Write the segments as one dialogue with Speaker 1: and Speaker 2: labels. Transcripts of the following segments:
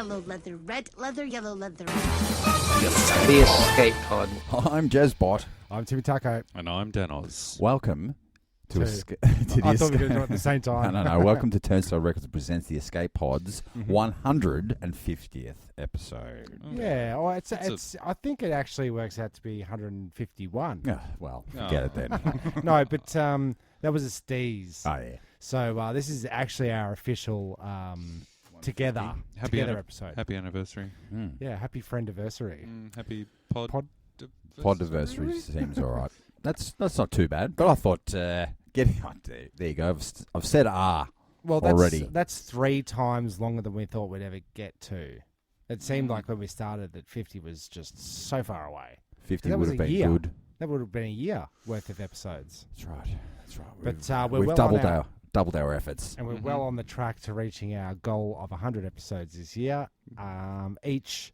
Speaker 1: yellow leather, red leather, yellow leather.
Speaker 2: The escape pod.
Speaker 3: I'm Jezbot.
Speaker 4: I'm Timmy Taco.
Speaker 5: And I'm Danoz.
Speaker 3: Welcome to the
Speaker 4: I thought we were going to do it at the same time.
Speaker 3: No. Welcome to Turnstyle Records presents the Escape Pod's 150th episode.
Speaker 4: Yeah, well, it's. I think it actually works out to be 151.
Speaker 3: Well, forget it then.
Speaker 4: No, but that was a steeze.
Speaker 3: Oh yeah.
Speaker 4: So this is actually our official together episode.
Speaker 5: Happy anniversary.
Speaker 4: Yeah, happy friendiversary.
Speaker 5: Happy
Speaker 3: Podiversary seems all right. That's not too bad. But I thought getting on there you go. I've said already.
Speaker 4: That's 3 times longer than we thought we'd ever get to. It seemed like when we started that 50 was just so far away.
Speaker 3: 50 would have been good.
Speaker 4: That would have been a year worth of episodes.
Speaker 3: That's right.
Speaker 4: But we've
Speaker 3: well doubled our efforts.
Speaker 4: And we're well on the track to reaching our goal of 100 episodes this year. Each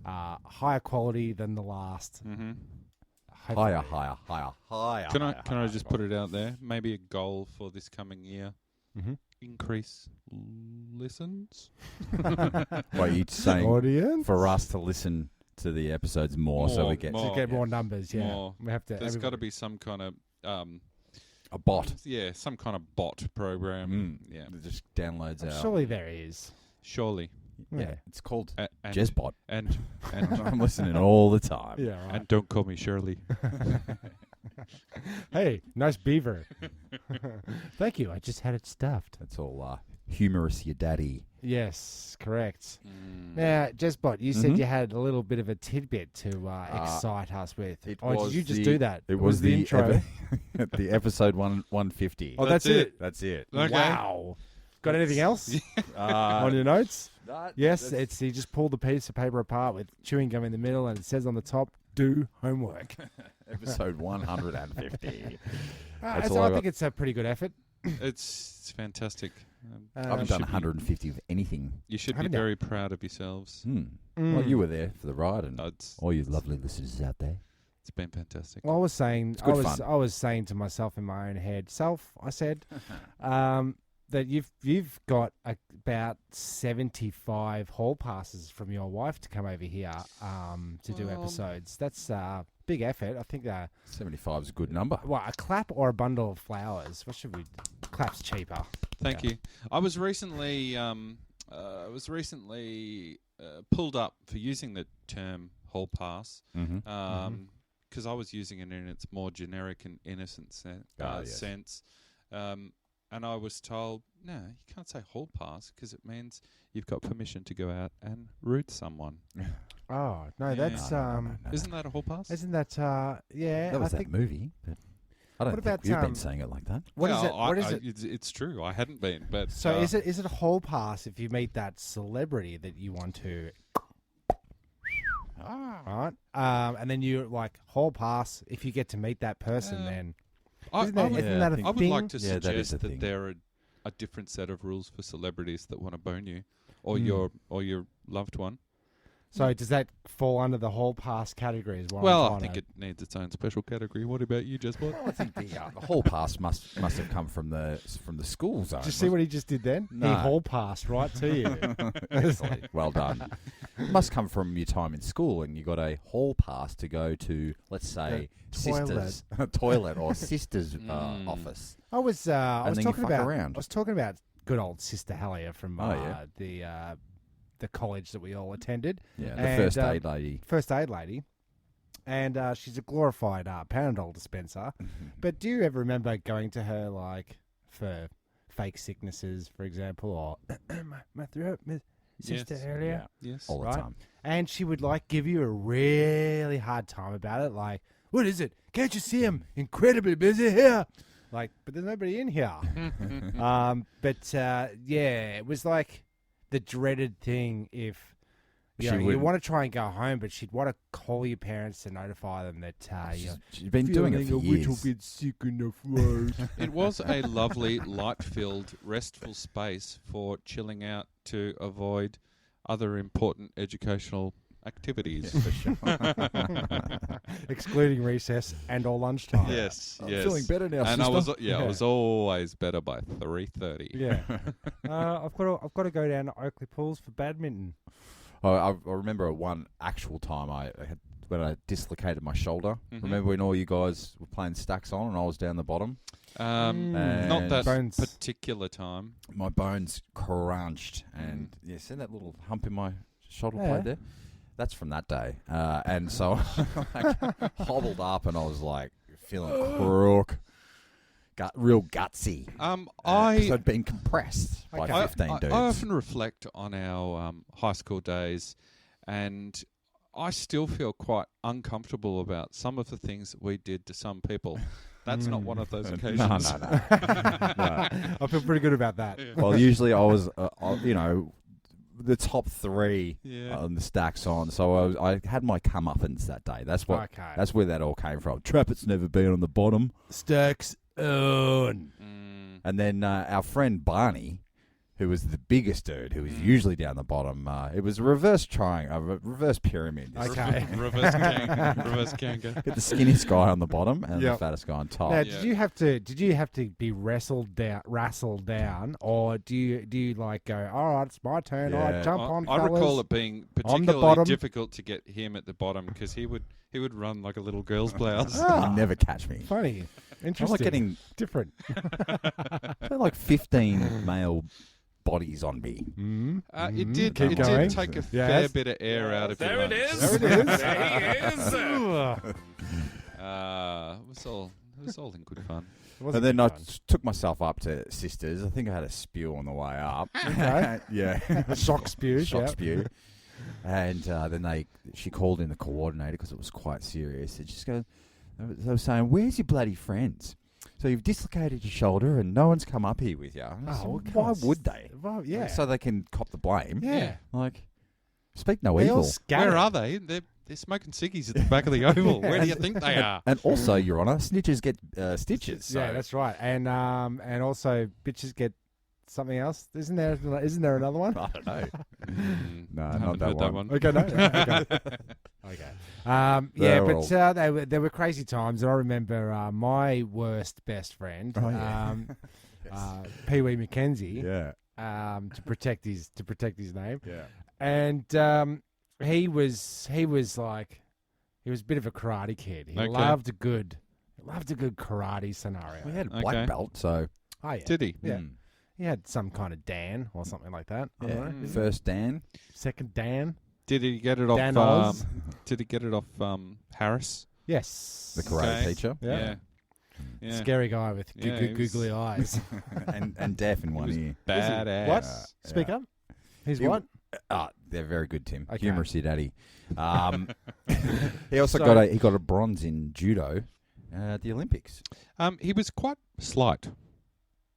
Speaker 4: higher quality than the last.
Speaker 5: Mm-hmm.
Speaker 3: Higher.
Speaker 5: Can I just put it out there? Maybe a goal for this coming year.
Speaker 4: Mm-hmm.
Speaker 5: Increase listens.
Speaker 3: Well, you're saying
Speaker 4: audience?
Speaker 3: For us to listen to the episodes more so we get
Speaker 4: more numbers. Yeah,
Speaker 5: more.
Speaker 4: We have to.
Speaker 5: There's got to be some kind of
Speaker 3: a bot.
Speaker 5: Yeah, some kind of bot program. Yeah,
Speaker 3: that just downloads out.
Speaker 4: Surely there is.
Speaker 5: Surely.
Speaker 3: Yeah, it's called
Speaker 5: and
Speaker 3: Jezbot.
Speaker 5: And
Speaker 3: I'm listening all the time.
Speaker 4: Yeah, right.
Speaker 5: And don't call me Shirley.
Speaker 4: Hey, nice beaver. Thank you. I just had it stuffed.
Speaker 3: That's all humorous, your daddy.
Speaker 4: Yes, correct. Now, Jezbot, you said you had a little bit of a tidbit to excite us with. Did you just do that?
Speaker 3: It was the
Speaker 4: intro.
Speaker 3: The episode 150.
Speaker 4: Oh, that's it.
Speaker 3: That's it.
Speaker 5: Okay.
Speaker 4: Wow. Got anything else on your notes? Yes, he just pulled the piece of paper apart with chewing gum in the middle, and it says on the top, "Do homework."
Speaker 3: Episode 150.
Speaker 4: I think it's a pretty good effort.
Speaker 5: It's fantastic.
Speaker 3: I haven't done 150 of anything.
Speaker 5: You should be very proud of yourselves.
Speaker 3: Well, you were there for the ride, and
Speaker 5: It's
Speaker 3: all you lovely listeners out there.
Speaker 5: It's been fantastic.
Speaker 4: Well, I was saying to myself in my own head, I said, that you've got about 75 hall passes from your wife to come over here to do episodes. That's a big effort. I think
Speaker 3: 75 is a good number.
Speaker 4: What, a clap or a bundle of flowers? What should we? Clap's cheaper.
Speaker 5: Thank you. I was recently pulled up for using the term hall pass because I was using it in its more generic and innocent sense. And I was told, no, you can't say hall pass because it means you've got permission to go out and root someone.
Speaker 4: Oh, no, that's...
Speaker 5: Isn't that a hall pass?
Speaker 4: Isn't that... yeah.
Speaker 3: That was that movie, but I don't think you've been saying it like that.
Speaker 4: What is it?
Speaker 5: It's true. I hadn't been, but...
Speaker 4: So is it a hall pass if you meet that celebrity that you want to... Right? And then you hall pass if you get to meet that person then... Isn't that a thing?
Speaker 5: I would like to suggest that there are a different set of rules for celebrities that want to bone you or your loved one.
Speaker 4: So does that fall under the hall pass category as well?
Speaker 5: Well, I think it needs its own special category. What about you, Jezbot?
Speaker 3: I think the hall pass must have come from the school zone.
Speaker 4: Did you see what he just did then?
Speaker 3: No.
Speaker 4: He hall passed right to you.
Speaker 3: Excellent. Well done. It must come from your time in school, and you got a hall pass to go to, let's say, sister's toilet or sister's office.
Speaker 4: I was talking about good old Sister Halia from the college that we all attended.
Speaker 3: Yeah, the first aid lady.
Speaker 4: First aid lady. And she's a glorified Panadol dispenser. But do you ever remember going to her, for fake sicknesses, for example, or my throat, Sister Halia?
Speaker 5: Yes.
Speaker 3: All the time.
Speaker 4: And she would, give you a really hard time about it, what is it? Can't you see I'm incredibly busy here? But there's nobody in here. It was the dreaded thing if you want to try and go home, but she'd want to call your parents to notify them that
Speaker 3: she's been doing it for years.
Speaker 4: A little bit sick in the throat.
Speaker 5: It was a lovely, light-filled, restful space for chilling out to avoid other important educational activities.
Speaker 3: Yeah, for sure.
Speaker 4: Excluding recess and all lunchtime.
Speaker 5: Yes,
Speaker 3: I'm
Speaker 5: yes.
Speaker 3: feeling better now,
Speaker 5: And
Speaker 3: sister.
Speaker 5: I was always better by 3:30.
Speaker 4: Yeah. I've got to go down to Oakley Pools for badminton.
Speaker 3: I remember one actual time when I dislocated my shoulder.
Speaker 5: Mm-hmm.
Speaker 3: Remember when all you guys were playing stacks on and I was down the bottom?
Speaker 5: Not that
Speaker 4: Bones.
Speaker 5: particular time.
Speaker 3: My bones crunched and see that little hump in my shoulder blade there? That's from that day. And so I hobbled up and I was like feeling crook. Real gutsy. 'Cause I'd been compressed by 15 dudes.
Speaker 5: I often reflect on our high school days, and I still feel quite uncomfortable about some of the things that we did to some people. That's not one of those occasions.
Speaker 3: No.
Speaker 4: No. I feel pretty good about that.
Speaker 5: Yeah.
Speaker 3: Well, usually I was, the top three on the stacks on. So I had my comeuppance that day. That's what.
Speaker 4: Okay.
Speaker 3: That's where that all came from. Trappett's never been on the bottom.
Speaker 4: Stacks on.
Speaker 3: And then our friend Barney, who was the biggest dude, who was usually down the bottom. It was a reverse pyramid.
Speaker 4: Okay.
Speaker 5: Reverse Kanga.
Speaker 3: Get the skinniest guy on the bottom and the fattest guy on top.
Speaker 4: Now, did you have to be wrestled down, or do you like go? All right, it's my turn.
Speaker 3: Yeah.
Speaker 4: All right, jump on.
Speaker 5: I
Speaker 4: fellas.
Speaker 5: recall it being
Speaker 4: On the
Speaker 5: particularly
Speaker 4: bottom.
Speaker 5: difficult to get him at the bottom because he would run like a little girl's blouse.
Speaker 3: He'd never catch me.
Speaker 4: Funny,
Speaker 3: I'm
Speaker 4: interesting.
Speaker 3: like getting
Speaker 4: different.
Speaker 3: like 15 male bodies on me.
Speaker 5: It did
Speaker 4: Keep going.
Speaker 5: take a
Speaker 4: Yes.
Speaker 5: fair bit of air out of
Speaker 2: There
Speaker 5: your
Speaker 2: it
Speaker 5: lungs.
Speaker 2: is.
Speaker 4: There it is.
Speaker 5: It was all in good fun.
Speaker 3: And then I took myself up to Sisters. I think I had a spew on the way up.
Speaker 4: Okay.
Speaker 3: Yeah.
Speaker 4: A shock spew.
Speaker 3: Shock spew. And then she called in the coordinator because it was quite serious. And they were saying, "Where's your bloody friends? So you've dislocated your shoulder and no one's come up here with you." Why would they?
Speaker 4: Well, yeah.
Speaker 3: So they can cop the blame.
Speaker 4: Yeah.
Speaker 3: Like, speak no
Speaker 4: They all
Speaker 3: evil.
Speaker 4: scattered.
Speaker 5: Where are they? They're smoking ciggies at the back of the oval. Where do you think they are?
Speaker 3: And also, Your Honour, snitches get stitches. So.
Speaker 4: Yeah, that's right. And also bitches get something else. Isn't there another one?
Speaker 3: I don't know. No,
Speaker 5: Haven't
Speaker 3: not
Speaker 5: heard
Speaker 3: that one.
Speaker 4: Okay, no. Okay. They were crazy times. And I remember my worst best friend, Pee Wee McKenzie, to protect his name.
Speaker 3: Yeah.
Speaker 4: And he was a bit of a karate kid. He loved a good karate scenario.
Speaker 3: We had a black belt, so.
Speaker 4: Oh yeah.
Speaker 5: Did he?
Speaker 4: Yeah. He had some kind of Dan or something like that. I don't know.
Speaker 3: First Dan.
Speaker 4: Second Dan.
Speaker 5: Did he get it off?
Speaker 4: Danoz.
Speaker 5: Did he get it off Harris?
Speaker 4: Yes.
Speaker 3: The karate teacher.
Speaker 5: Yeah.
Speaker 4: Scary guy with
Speaker 5: Yeah, he was-
Speaker 4: googly eyes.
Speaker 3: and deaf in one ear.
Speaker 5: Badass.
Speaker 4: What? Speak up. He's what?
Speaker 3: They're very good, Tim.
Speaker 4: Okay.
Speaker 3: Humorous, your daddy. He also got a bronze in judo at the Olympics.
Speaker 5: He was quite slight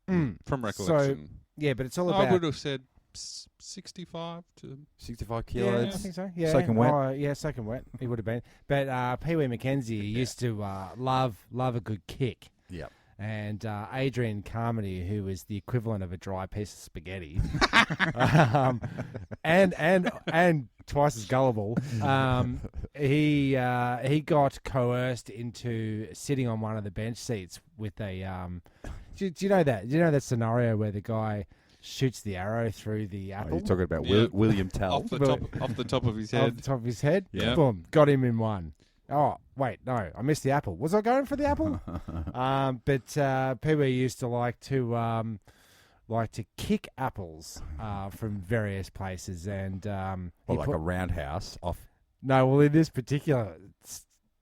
Speaker 5: from recollection.
Speaker 4: Yeah, but it's all about.
Speaker 5: I would have said 65 to
Speaker 3: 65
Speaker 4: Yeah,
Speaker 3: kilos.
Speaker 4: I think so. Yeah,
Speaker 3: Soaking wet.
Speaker 4: Yeah, soaking wet. He would have been. But Pee Wee McKenzie used to love a good kick.
Speaker 3: Yep.
Speaker 4: And Adrian Carmody, who was the equivalent of a dry piece of spaghetti, and twice as gullible, he got coerced into sitting on one of the bench seats with a. Do you know that? Do you know that scenario where the guy shoots the arrow through the apple?
Speaker 3: You're talking about William Tell.
Speaker 5: off the top of his
Speaker 4: Off
Speaker 5: head.
Speaker 4: the top of his head?
Speaker 5: Yeah.
Speaker 4: Boom. Got him in one. Oh, wait, no. I missed the apple. Was I going for the apple? But Pee Wee used to like to kick apples from various places. And
Speaker 3: Like a roundhouse off.
Speaker 4: No, well, in this particular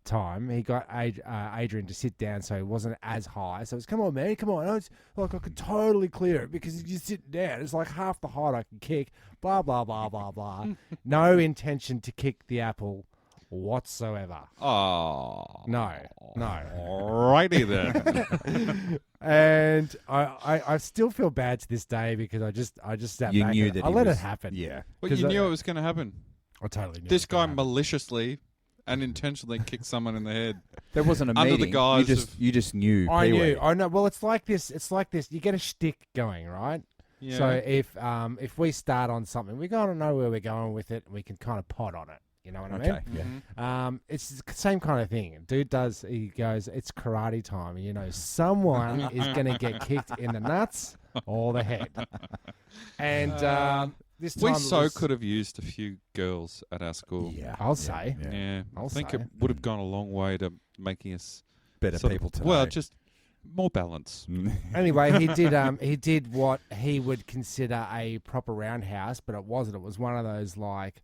Speaker 4: time, he got Adrian to sit down so he wasn't as high. So it's, come on, man, come on. It's like I could totally clear it because you're sitting down. It's like half the height I can kick. Blah, blah, blah, blah, blah. No intention to kick the apple whatsoever.
Speaker 5: Oh.
Speaker 4: No.
Speaker 5: Righty then.
Speaker 4: And I still feel bad to this day because I just sat
Speaker 3: You
Speaker 4: back
Speaker 3: knew
Speaker 4: and
Speaker 3: that
Speaker 4: I
Speaker 3: he
Speaker 4: let
Speaker 3: was-
Speaker 4: it happen.
Speaker 3: Yeah.
Speaker 5: Well, you knew it was going to happen.
Speaker 4: I totally knew.
Speaker 5: This
Speaker 4: it was
Speaker 5: guy
Speaker 4: gonna happen.
Speaker 5: maliciously and intentionally kicked someone in the head.
Speaker 3: There wasn't a
Speaker 5: Under the
Speaker 3: meeting.
Speaker 5: guise
Speaker 3: you just knew.
Speaker 4: I
Speaker 3: Pee Wee.
Speaker 4: knew. I know. Well, it's like this. You get a shtick going, right?
Speaker 5: Yeah.
Speaker 4: So if we start on something, we gotta know where we're going with it, and we can kind of pot on it. You know what I mean?
Speaker 3: Okay, yeah.
Speaker 4: It's the same kind of thing. Dude he goes, it's karate time. You know, someone is going to get kicked in the nuts or the head. And this time
Speaker 5: we could have used a few girls at our school.
Speaker 3: Yeah,
Speaker 4: I'll say.
Speaker 5: Yeah,
Speaker 4: I'll
Speaker 5: I think
Speaker 4: say.
Speaker 5: it would have gone a long way to making us
Speaker 3: Better people today.
Speaker 5: Well, just more balance.
Speaker 4: Anyway, he did what he would consider a proper roundhouse, but it wasn't. It was one of those like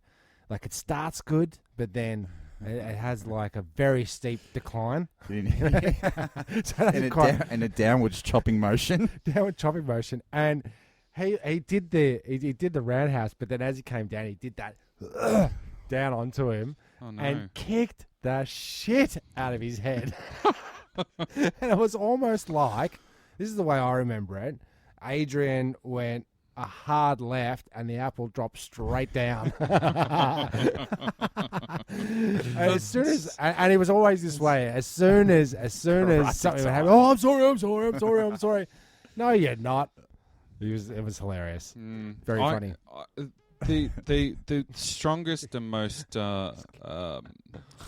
Speaker 4: it starts good, but then it has like a very steep decline.
Speaker 3: In a downwards chopping motion.
Speaker 4: Downward chopping motion, and he did the roundhouse, but then as he came down, he did that down onto him and kicked the shit out of his head. And it was almost like, this is the way I remember it, Adrian went a hard left and the apple dropped straight down. And he was always this way. As soon as something would happen, oh, I'm sorry. No, you're not. It was hilarious. Very funny.
Speaker 5: The strongest and most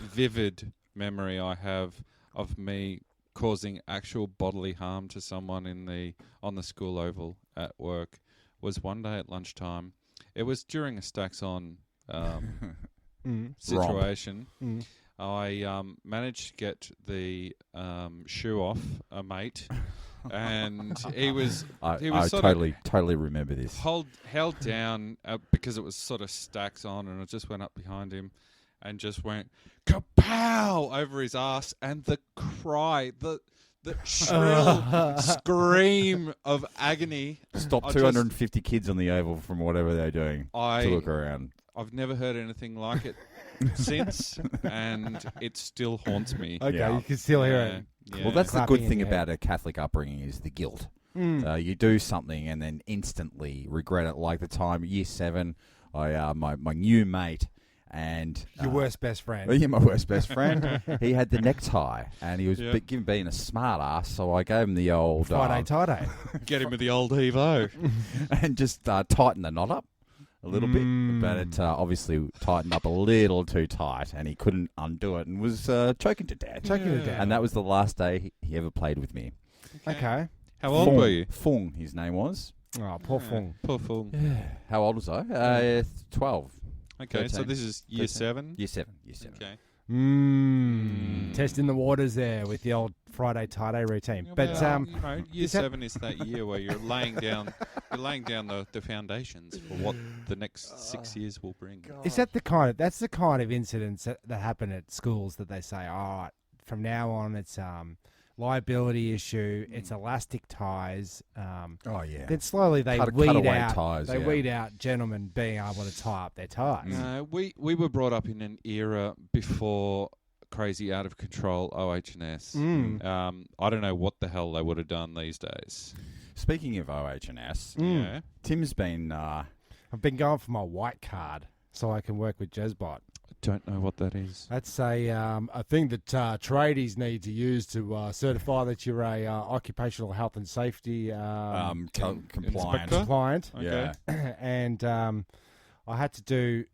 Speaker 5: vivid memory I have of me causing actual bodily harm to someone on the school oval at work was one day at lunchtime. It was during a stacks on situation. I managed to get the shoe off a mate, and he was totally remember this. Held down because it was sort of stacks on, and I just went up behind him and just went kapow over his ass, and the cry, the shrill scream of agony.
Speaker 3: Stop 250 kids on the oval from whatever they're doing to look around.
Speaker 5: I've never heard anything like it since, and it still haunts me.
Speaker 4: Okay, you can still hear it.
Speaker 5: Yeah.
Speaker 3: Well, that's the good thing about a Catholic upbringing is the guilt. You do something and then instantly regret it. Like the time, year 7, my new mate. And
Speaker 4: your worst best friend.
Speaker 3: Yeah, my worst best friend. He had the necktie, and he was being a smart ass, so I gave him the old
Speaker 4: Friday tie-day.
Speaker 5: Get him with the old heave-o.
Speaker 3: And just tighten the knot up a little bit, but it obviously tightened up a little too tight, and he couldn't undo it, and was choking to death. And that was the last day he ever played with me.
Speaker 4: Okay.
Speaker 5: How old were you?
Speaker 3: Fung, his name was.
Speaker 4: Oh, poor Fung.
Speaker 5: Poor Fung.
Speaker 3: How old was I? 12.
Speaker 5: Okay,
Speaker 3: 13.
Speaker 5: so this is year 7?
Speaker 3: Year 7.
Speaker 5: Okay.
Speaker 4: Testing the waters there with the old Friday tie-day routine.
Speaker 5: Yeah,
Speaker 4: but
Speaker 5: year 7 is that year where you're laying down the foundations for what the next 6 years will bring.
Speaker 4: Is that that's the kind of incidents that happen at schools that they say, all right, from now on it's liability issue, it's elastic ties. Then slowly they weed out gentlemen being able to tie up their ties.
Speaker 5: We were brought up in an era before crazy out of control OH&S. I don't know what the hell they would have done these days.
Speaker 3: Speaking of OH&S, Tim's been...
Speaker 4: I've been going for my white card so I can work with Jezbot.
Speaker 5: Don't know what that is.
Speaker 4: That's a thing that tradies need to use to certify that you're a occupational health and safety compliant.
Speaker 5: Okay.
Speaker 4: And I had to do.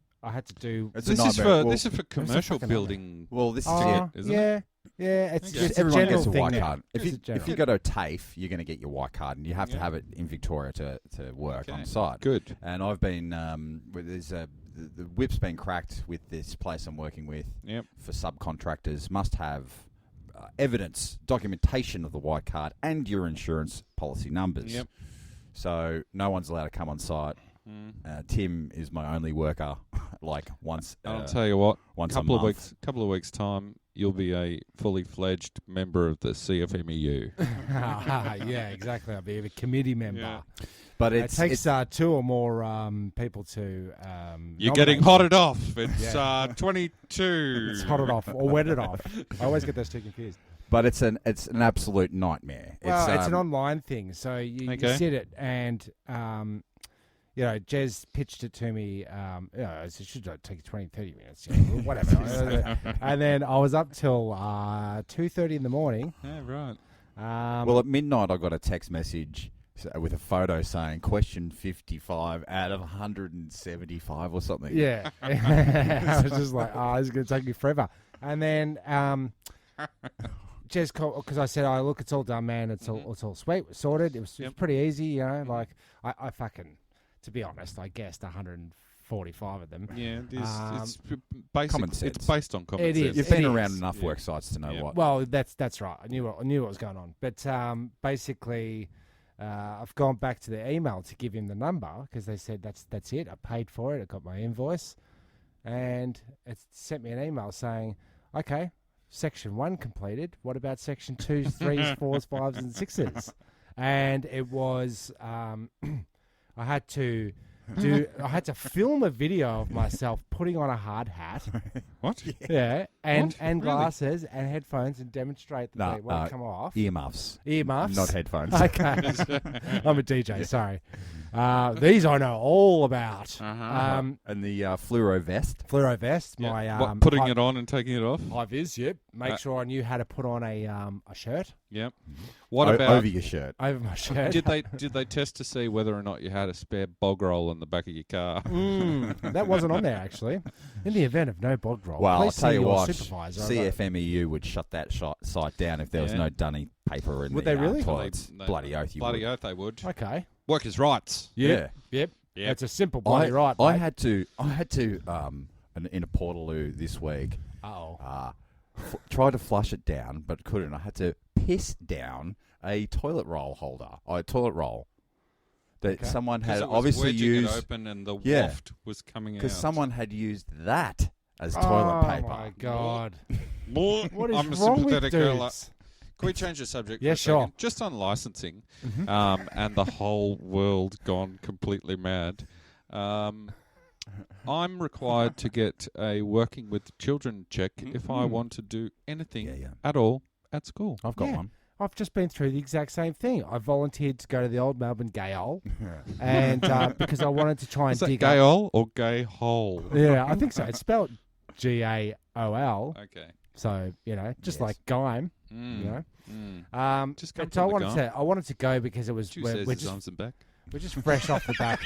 Speaker 3: This
Speaker 5: is for commercial building.
Speaker 3: Well, this is it, isn't it?
Speaker 4: Yeah, it's just
Speaker 3: everyone gets a
Speaker 4: thing
Speaker 3: white
Speaker 4: now.
Speaker 3: card. If you go to TAFE, you're going to get your white card, and you have to have it in Victoria to work on site.
Speaker 5: Good.
Speaker 3: And I've been the whip's been cracked with this place I'm working with. For subcontractors, must have evidence, documentation of the white card and your insurance policy numbers. So no one's allowed to come on site. Tim is my only worker. Like once.
Speaker 5: I'll tell you what.
Speaker 3: Once
Speaker 5: couple
Speaker 3: a month.
Speaker 5: Couple of weeks time, you'll be a fully fledged member of the CFMEU.
Speaker 4: Yeah, exactly. I'll be a committee member.
Speaker 5: Yeah.
Speaker 4: But it takes 2 or more people to.
Speaker 5: You're getting hotted off. It's 22.
Speaker 4: It's hotted off or wetted off. I always get those two confused.
Speaker 3: But it's an absolute nightmare.
Speaker 4: Well, it's an online thing, so you sit it and. Jez pitched it to me. It should take you 20, 30 minutes, whatever. And then I was up till 2:30 in the morning.
Speaker 5: Yeah, right.
Speaker 3: Well, at midnight, I got a text message with a photo saying question 55 out of 175 or something.
Speaker 4: Yeah. I was just like, oh, this is going to take me forever. And then Jez called, because I said, oh, look, it's all done, man. It's all sweet, sorted. It was pretty easy, you know. Like, I fucking, to be honest, I guessed 145 of them.
Speaker 5: Yeah, it's basic.
Speaker 3: Common sense.
Speaker 5: It's based on common
Speaker 4: It
Speaker 5: sense.
Speaker 4: is.
Speaker 3: You've been around enough work sites to know what.
Speaker 4: Well, that's right. I knew what was going on. But basically, I've gone back to the email to give him the number because they said that's it. I paid for it. I got my invoice, and it sent me an email saying, "Okay, section 1 completed. What about section 2, 3s, 4s, 5s, and 6s?" And it was I had to film a video of myself putting on a hard hat.
Speaker 5: What?
Speaker 4: Yeah, and
Speaker 5: Really?
Speaker 4: glasses and headphones and demonstrate that they won't come off.
Speaker 3: Earmuffs.
Speaker 4: Earmuffs,
Speaker 3: Not headphones.
Speaker 4: Okay, I'm a DJ. Sorry. These I know all about.
Speaker 3: And the fluoro vest.
Speaker 4: Fluoro vest.
Speaker 5: Yeah.
Speaker 4: My
Speaker 5: What, putting it on and taking it off?
Speaker 4: high vis. Yep. Make sure I knew how to put on a shirt
Speaker 5: Yep. What about
Speaker 3: over your shirt?
Speaker 4: over my shirt.
Speaker 5: Did they test to see whether or not you had a spare bog roll in the back of your car?
Speaker 4: That wasn't on there actually. In the event of no bog roll,
Speaker 3: Well, I'll
Speaker 4: please
Speaker 3: tell
Speaker 4: see
Speaker 3: you
Speaker 4: your
Speaker 3: what,
Speaker 4: supervisor.
Speaker 3: CFMEU would shut that site down if there was
Speaker 5: Yeah.
Speaker 3: no dunny paper in
Speaker 4: Would
Speaker 3: the
Speaker 4: they really?
Speaker 3: toilets.
Speaker 5: They-
Speaker 3: Bloody oath you
Speaker 5: Bloody
Speaker 3: would.
Speaker 5: oath they would.
Speaker 4: Okay.
Speaker 5: Workers' rights.
Speaker 4: Yep.
Speaker 5: Yep.
Speaker 4: It's a simple bloody right.
Speaker 3: I
Speaker 4: mate.
Speaker 3: had to in a Portaloo this week,
Speaker 4: Uh-oh.
Speaker 3: tried to flush it down, but couldn't. I had to piss down a toilet roll holder, a toilet roll that someone had
Speaker 5: It was
Speaker 3: obviously
Speaker 5: wedging
Speaker 3: used
Speaker 5: it open and the
Speaker 3: Yeah.
Speaker 5: waft was coming out.
Speaker 3: because someone had used that as toilet paper.
Speaker 4: Oh my god.
Speaker 5: What
Speaker 4: is
Speaker 5: I'm a
Speaker 4: wrong with
Speaker 5: sympathetic girl.
Speaker 4: dudes?
Speaker 5: Can we change the subject?
Speaker 4: Yeah,
Speaker 5: for a second?
Speaker 4: sure.
Speaker 5: Just on licensing, and the whole world gone completely mad. I'm required to get a working with children check if I want to do anything at all at school.
Speaker 3: I've got
Speaker 4: Yeah.
Speaker 3: one.
Speaker 4: I've just been through the exact same thing. I volunteered to go to the old Melbourne Gay Hole, and because I wanted to try and
Speaker 5: Is that
Speaker 4: dig
Speaker 5: gay
Speaker 4: up.
Speaker 5: hole or gay hole?
Speaker 4: Yeah, I think so. It's spelled GAOL,
Speaker 5: Okay.
Speaker 4: so just
Speaker 3: Yes.
Speaker 4: like Gime,
Speaker 5: Mm.
Speaker 4: you know.
Speaker 5: Mm. Just come
Speaker 4: and so
Speaker 5: from the
Speaker 4: I wanted to go because it was
Speaker 5: Two
Speaker 4: we're
Speaker 5: says his
Speaker 4: just
Speaker 5: arms and back.
Speaker 4: we're just fresh off the back.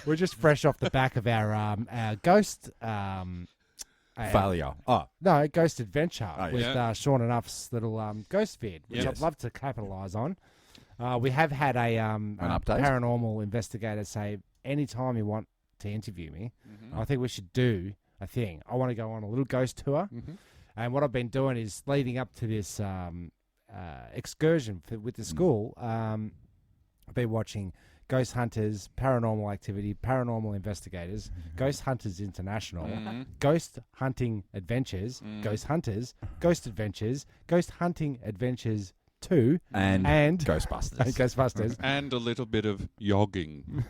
Speaker 4: We're just fresh off the back of our ghost
Speaker 3: Failure. Oh,
Speaker 4: No, Ghost Adventure with
Speaker 5: yeah.
Speaker 4: Sean and Uff's little ghost vid, which
Speaker 5: Yes.
Speaker 4: I'd love to capitalise on. We have had a
Speaker 3: update?
Speaker 4: paranormal investigator say, anytime you want to interview me, I think we should do a thing. I want to go on a little ghost tour. And what I've been doing is leading up to this excursion with the school. I've been watching Ghost Hunters, Paranormal Activity, Paranormal Investigators, Ghost Hunters International, Ghost Hunting Adventures, Ghost Hunters, Ghost Adventures, Ghost Hunting Adventures 2,
Speaker 3: and Ghostbusters.
Speaker 4: Ghostbusters.
Speaker 5: And a little bit of yogging.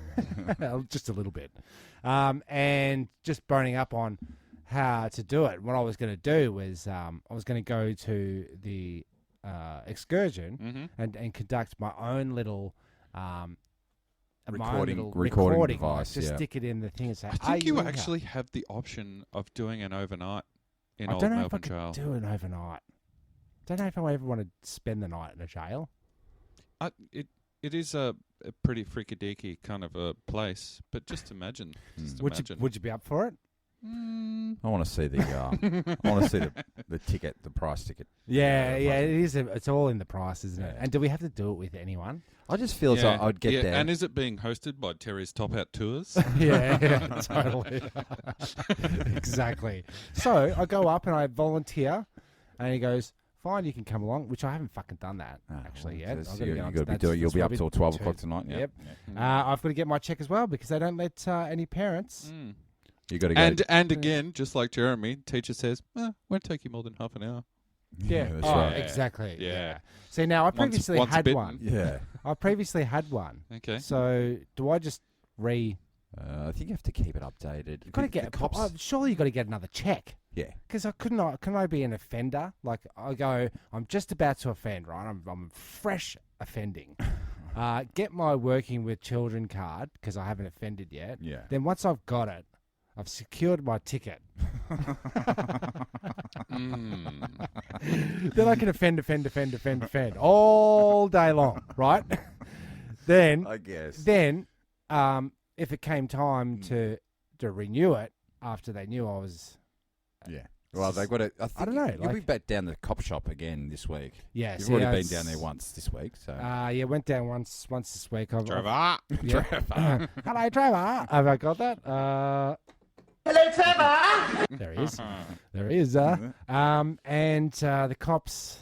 Speaker 4: Just a little bit. And just boning up on how to do it. What I was going to do was I was going to go to the excursion and conduct my own little
Speaker 3: recording device.
Speaker 4: Just stick it in the thing and say,
Speaker 5: I think you actually have the option of doing an overnight in
Speaker 4: I
Speaker 5: Old
Speaker 4: don't know
Speaker 5: Melbourne
Speaker 4: if I
Speaker 5: Jail.
Speaker 4: could do an overnight. Don't know if I ever want to spend the night in a jail.
Speaker 5: It is a pretty freaky-deaky kind of a place, but just imagine.
Speaker 4: Would you be up for it?
Speaker 3: I want to see the ticket, the price ticket.
Speaker 4: Yeah, it is. It's all in the price, isn't it? And do we have to do it with anyone?
Speaker 3: I just feel as though I'd get there.
Speaker 5: And is it being hosted by Terry's Top Hat Tours?
Speaker 4: yeah, totally. Exactly. So I go up and I volunteer, and he goes, "Fine, you can come along," which I haven't fucking done that actually yet.
Speaker 3: You'll be up till 12 o'clock tonight. Yeah.
Speaker 4: Yep. I've got to get my check as well because they don't let any parents.
Speaker 3: You got to go.
Speaker 5: And again, just like Jeremy, teacher says, won't take you more than half an hour.
Speaker 4: Yeah,
Speaker 3: that's right.
Speaker 4: Exactly.
Speaker 5: Yeah.
Speaker 4: See, now I previously
Speaker 5: once
Speaker 4: had
Speaker 5: bitten.
Speaker 4: one.
Speaker 3: Yeah.
Speaker 4: I previously had one.
Speaker 5: Okay.
Speaker 4: So do I just
Speaker 3: I think you have to keep it updated.
Speaker 4: Got to get
Speaker 3: cops.
Speaker 4: surely you got to get another check.
Speaker 3: Yeah.
Speaker 4: Because can I be an offender? Like I go, I'm just about to offend, right? I'm fresh offending. Get my working with children card because I haven't offended yet.
Speaker 3: Yeah.
Speaker 4: Then once I've got it, I've secured my ticket. Then I can defend all day long, right? Then
Speaker 3: I guess.
Speaker 4: Then, if it came time to renew it after they knew I was,
Speaker 3: Yeah. Well, they've got to.
Speaker 4: I don't know,
Speaker 3: You'll be
Speaker 4: like-
Speaker 3: back down the cop shop again this week.
Speaker 4: yeah,
Speaker 3: You've
Speaker 4: see,
Speaker 3: already been
Speaker 4: it's-
Speaker 3: down there once this week, so.
Speaker 4: Yeah, went down once this week.
Speaker 5: Trevor.
Speaker 4: Yeah. Hello, Trevor. Have I got that?
Speaker 1: Hello, Trevor.
Speaker 4: There he is. There he is. And the cops,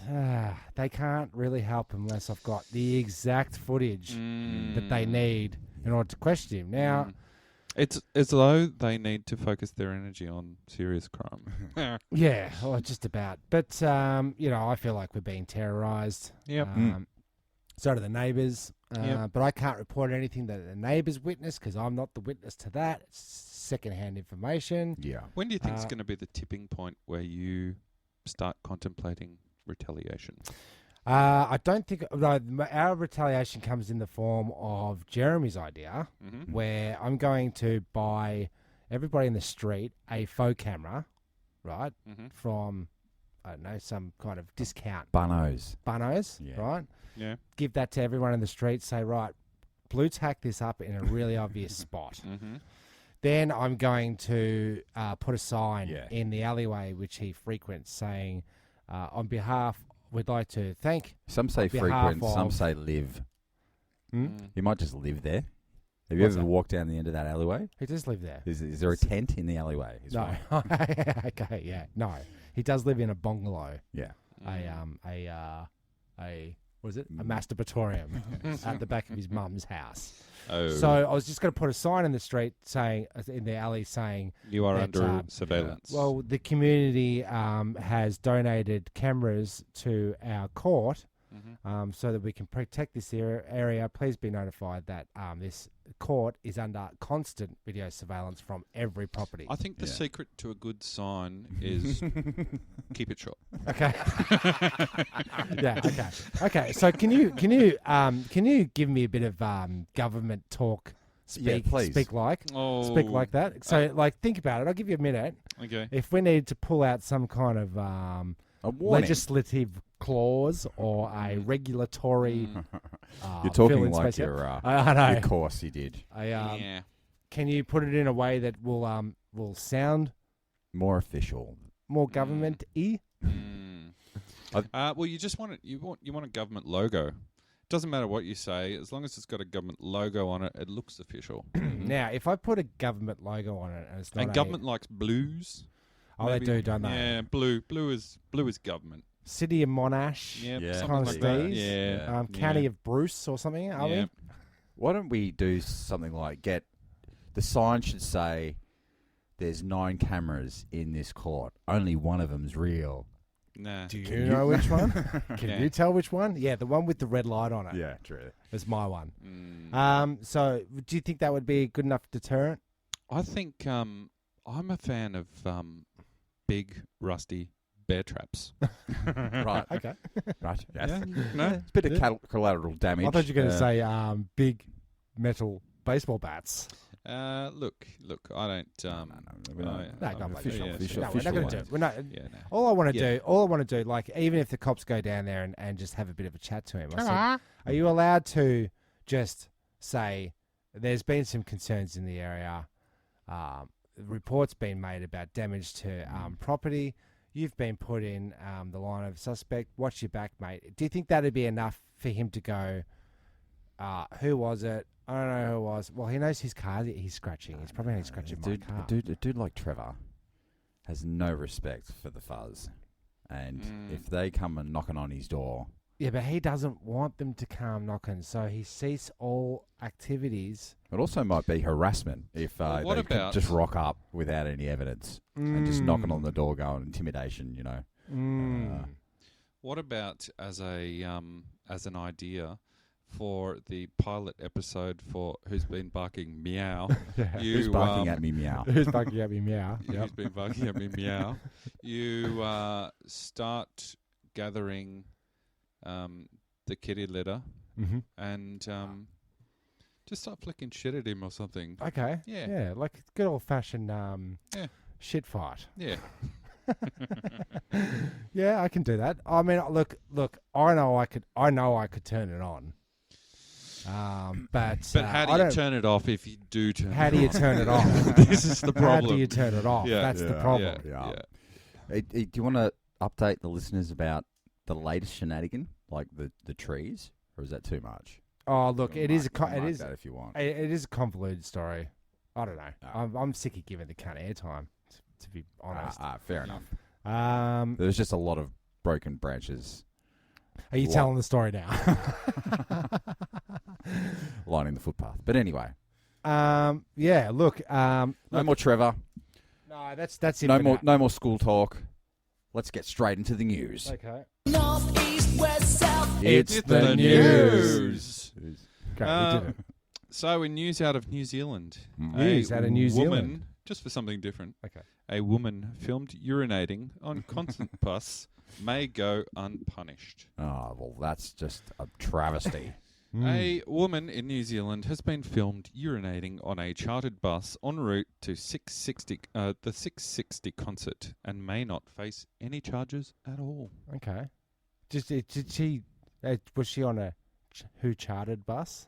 Speaker 4: they can't really help unless I've got the exact footage that they need in order to question him. Now,
Speaker 5: It's as though they need to focus their energy on serious crime.
Speaker 4: yeah, well, just about. But, I feel like we're being terrorised.
Speaker 5: Yep.
Speaker 4: So do the neighbours.
Speaker 5: Yep.
Speaker 4: But I can't report anything that the neighbours witnessed because I'm not the witness to that. It's second-hand information.
Speaker 3: Yeah.
Speaker 5: When do you think is going to be the tipping point where you start contemplating retaliation?
Speaker 4: I don't think our retaliation comes in the form of Jeremy's idea, where I'm going to buy everybody in the street a faux camera, right, from, I don't know, some kind of discount.
Speaker 3: Bunnos.
Speaker 4: Yeah. Right?
Speaker 5: Yeah.
Speaker 4: Give that to everyone in the street, say, right, blue tack this up in a really obvious spot. Then I'm going to put a sign in the alleyway which he frequents saying, on behalf, we'd like to thank.
Speaker 3: Some say frequent, some say live. You might just live there. Have you ever walked down the end of that alleyway?
Speaker 4: He does live there.
Speaker 3: Is there a tent in the alleyway?
Speaker 4: No. Okay, yeah. No. He does live in a bungalow.
Speaker 3: Yeah.
Speaker 4: What is it? A masturbatorium at the back of his mum's house.
Speaker 5: Oh.
Speaker 4: So I was just going to put a sign in the street saying, in the alley saying,
Speaker 5: You are
Speaker 4: that,
Speaker 5: under surveillance.
Speaker 4: well, the community has donated cameras to our court so that we can protect this area. Please be notified that this court is under constant video surveillance from every property.
Speaker 5: I think the secret to a good sign is keep it short.
Speaker 4: Okay. Okay. So can you give me a bit of government talk? Speak like that. So think about it. I'll give you a minute.
Speaker 5: Okay.
Speaker 4: If we need to pull out some kind of
Speaker 3: A warning.
Speaker 4: legislative clause or a regulatory,
Speaker 3: You're talking
Speaker 4: fill-in
Speaker 3: like
Speaker 4: space here.
Speaker 3: you're.
Speaker 4: I know.
Speaker 3: Of course, you did.
Speaker 4: Can you put it in a way that will sound
Speaker 3: More official.
Speaker 4: more government-y?
Speaker 5: Well, you just want you want a government logo. Doesn't matter what you say, as long as it's got a government logo on it, it looks official.
Speaker 4: Now, if I put a government logo on it, and it's not
Speaker 5: And government likes blues.
Speaker 4: Oh, they do, don't they?
Speaker 5: Yeah, blue is government.
Speaker 4: City of Monash,
Speaker 5: Yeah,
Speaker 4: kind
Speaker 5: something
Speaker 4: of
Speaker 5: like that.
Speaker 4: steez.
Speaker 5: Yeah.
Speaker 4: County of Bruce or something, are we?
Speaker 3: Why don't we do something like the sign should say there's 9 cameras in this court. Only one of them's real.
Speaker 5: Nah.
Speaker 4: Do you know which one? Can
Speaker 5: Yeah.
Speaker 4: you tell which one? Yeah, the one with the red light on it.
Speaker 3: Yeah, true.
Speaker 4: Is my one. So do you think that would be a good enough deterrent?
Speaker 5: I think I'm a fan of big, rusty bear traps.
Speaker 3: Right.
Speaker 4: Okay.
Speaker 3: Right. Yes.
Speaker 5: Yeah, no?
Speaker 3: It's a bit of collateral damage.
Speaker 4: I thought you were going to say big metal baseball bats.
Speaker 5: Look, I don't.
Speaker 3: No,
Speaker 4: No, not
Speaker 3: official,
Speaker 4: like
Speaker 3: official,
Speaker 4: No, we're not going to do
Speaker 3: ones.
Speaker 4: it. We're not.
Speaker 5: Yeah, no.
Speaker 4: All I want to do, like, even if the cops go down there and just have a bit of a chat to him, I said, are you allowed to just say there's been some concerns in the area? Reports been made about damage to property. You've been put in the line of suspect. Watch your back, mate. Do you think that'd be enough for him to go, who was it? I don't know who it was. Well, he knows his car he's scratching. He's probably only scratching my car.
Speaker 3: A dude like Trevor has no respect for the fuzz. And if they come and knocking on his door...
Speaker 4: Yeah, but he doesn't want them to come knocking, so he cease all activities.
Speaker 3: It also might be harassment if
Speaker 5: Well,
Speaker 3: they could just rock up without any evidence and just knocking on the door going intimidation, you know.
Speaker 5: What about as an idea for the pilot episode for Who's Been Barking Meow?
Speaker 3: Who's barking at me, meow?
Speaker 4: Who's barking at me, meow?
Speaker 5: Who's been barking at me, meow? You start gathering the kitty litter and Just start flicking shit at him or something.
Speaker 4: Okay.
Speaker 5: Yeah.
Speaker 4: Yeah, like good old fashioned
Speaker 5: Yeah.
Speaker 4: shit fight.
Speaker 5: Yeah.
Speaker 4: Yeah, I can do that. I mean, look. I know I could turn it on. But
Speaker 5: how do you turn it off if you do turn it off?
Speaker 4: How do you turn it off?
Speaker 5: This is the problem.
Speaker 4: How do you turn it off?
Speaker 5: Yeah.
Speaker 4: That's the problem.
Speaker 5: Yeah.
Speaker 3: Do you want to update the listeners about the latest shenanigan, like the trees, or is that too much?
Speaker 4: Oh, look, it is
Speaker 3: that if you want.
Speaker 4: It is a convoluted story. I don't know.
Speaker 3: No.
Speaker 4: I'm sick of giving the cunt airtime. To be honest.
Speaker 3: Fair enough. There's just a lot of broken branches.
Speaker 4: Are you telling the story now?
Speaker 3: Lining the footpath. But anyway.
Speaker 4: Yeah, look.
Speaker 3: No more Trevor.
Speaker 4: No, that's it.
Speaker 3: No more school talk. Let's get straight into the news.
Speaker 4: Okay.
Speaker 1: North, east, west, south.
Speaker 4: It's
Speaker 5: the news.
Speaker 4: Okay, we did it.
Speaker 5: So, in news out of New Zealand,
Speaker 4: News out of New Zealand.
Speaker 5: Woman, just for something different.
Speaker 4: Okay.
Speaker 5: A woman filmed urinating on concert bus may go unpunished.
Speaker 3: Oh, well, that's just a travesty.
Speaker 5: A woman in New Zealand has been filmed urinating on a chartered bus en route to the 660 concert and may not face any charges at all.
Speaker 4: Okay. Did she? Was she on a who chartered bus?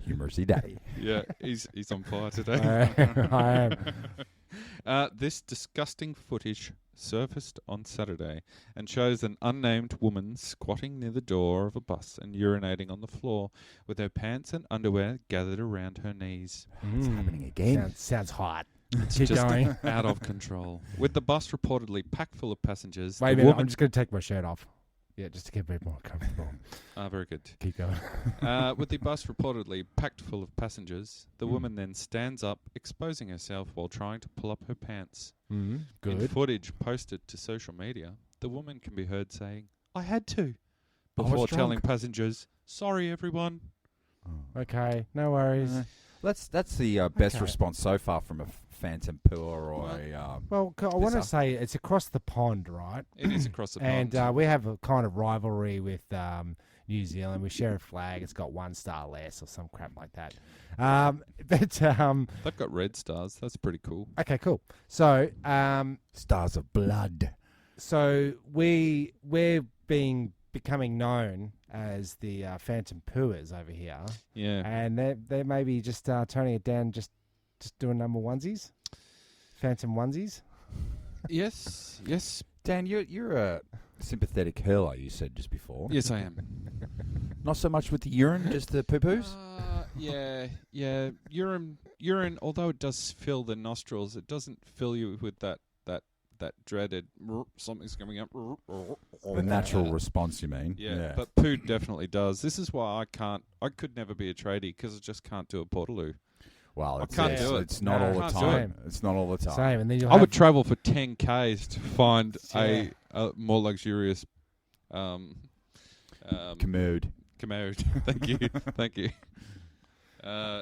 Speaker 3: You mercy daddy.
Speaker 5: Yeah, he's on fire today.
Speaker 4: I am.
Speaker 5: This disgusting footage surfaced on Saturday and shows an unnamed woman squatting near the door of a bus and urinating on the floor with her pants and underwear gathered around her knees.
Speaker 3: It's happening again.
Speaker 4: Sounds hot.
Speaker 5: It's
Speaker 4: Keep
Speaker 5: just
Speaker 4: going.
Speaker 5: out of control. With the bus reportedly packed full of passengers,
Speaker 4: Wait a
Speaker 5: the
Speaker 4: minute,
Speaker 5: woman...
Speaker 4: I'm just going to take my shirt off. Yeah, just to get a bit more comfortable.
Speaker 5: very good.
Speaker 4: Keep going.
Speaker 5: With the bus reportedly packed full of passengers, the woman then stands up, exposing herself while trying to pull up her pants. In
Speaker 4: Good.
Speaker 5: footage posted to social media, the woman can be heard saying, "I had to,"
Speaker 4: I was
Speaker 5: before
Speaker 4: drunk.
Speaker 5: telling passengers, "Sorry, everyone."
Speaker 4: Okay, no worries.
Speaker 3: That's the best
Speaker 4: Okay.
Speaker 3: response so far from a phantom poo or a...
Speaker 4: Well, I want to say it's across the pond, right?
Speaker 5: It is across the
Speaker 4: And
Speaker 5: pond.
Speaker 4: we have a kind of rivalry with New Zealand. We share a flag. It's got 1 star less or some crap like that.
Speaker 5: They've got red stars. That's pretty cool.
Speaker 4: Okay, cool. So,
Speaker 3: Stars of blood.
Speaker 4: so we're becoming known as the phantom pooers over here,
Speaker 5: Yeah.
Speaker 4: and they're maybe just toning it down, just doing number onesies, phantom onesies.
Speaker 5: Yes. Yes.
Speaker 3: Dan, you're a sympathetic hurler, you said just before.
Speaker 5: Yes, I am.
Speaker 3: Not so much with the urine, just the poo-poos?
Speaker 5: Yeah. Urine, although it does fill the nostrils, it doesn't fill you with that dreaded something's coming up.
Speaker 3: The natural response, you mean?
Speaker 5: Yeah, but poo definitely does. This is why I could never be a tradie because I just can't do a portaloo.
Speaker 3: Well,
Speaker 5: I can't do it.
Speaker 3: It's not
Speaker 4: No,
Speaker 3: all the
Speaker 4: can't do
Speaker 3: time.
Speaker 4: it.
Speaker 3: It's not all the time.
Speaker 4: Same, and then you'll
Speaker 5: I
Speaker 4: have,
Speaker 5: would travel for 10 Ks to find
Speaker 4: Yeah.
Speaker 5: a more luxurious
Speaker 3: Commode.
Speaker 5: commode. Thank you.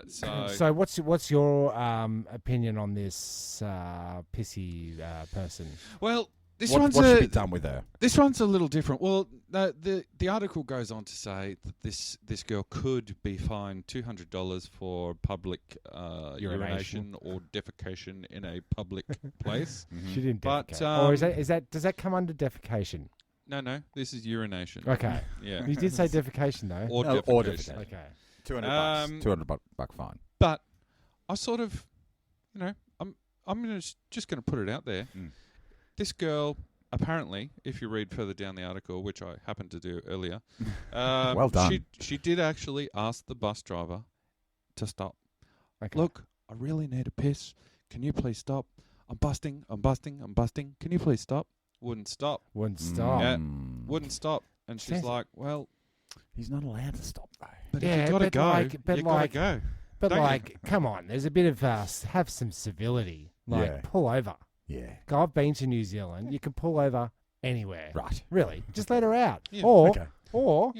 Speaker 4: So what's your opinion on this pissy person?
Speaker 5: Well, this
Speaker 3: What
Speaker 5: one's
Speaker 3: should be done with her?
Speaker 5: This one's a little different. Well, the article goes on to say that this girl could be fined $200 for public urination or defecation in a public place.
Speaker 4: She didn't
Speaker 5: But,
Speaker 4: defecate. Or is that does that come under defecation?
Speaker 5: No, this is urination.
Speaker 4: Okay.
Speaker 5: Yeah.
Speaker 4: You did say defecation though.
Speaker 5: Or
Speaker 3: No,
Speaker 5: defecation.
Speaker 3: or defecation.
Speaker 4: Okay.
Speaker 3: $200 $200 buck fine.
Speaker 5: But I sort of, I'm just going to put it out there. This girl, apparently, if you read further down the article, which I happened to do earlier,
Speaker 3: Well done.
Speaker 5: She did actually ask the bus driver to stop.
Speaker 4: Okay.
Speaker 5: Look, I really need a piss. Can you please stop? I'm busting. Can you please stop? Wouldn't stop.
Speaker 4: Wouldn't stop.
Speaker 5: Yeah. Wouldn't stop. And she's
Speaker 4: Sounds-
Speaker 5: like, well,
Speaker 3: He's not allowed to stop, though.
Speaker 5: but
Speaker 4: Yeah,
Speaker 5: if you got to
Speaker 4: but
Speaker 5: go,
Speaker 4: like-
Speaker 5: you got to go.
Speaker 4: But
Speaker 5: Don't you?
Speaker 4: like, come on, there's a bit of have some civility. Like,
Speaker 3: Yeah.
Speaker 4: pull over.
Speaker 3: Yeah.
Speaker 4: Go, I've been to New Zealand. You can pull over anywhere.
Speaker 3: Right.
Speaker 4: Really, just let her out.
Speaker 5: Yeah.
Speaker 4: Or
Speaker 3: Okay.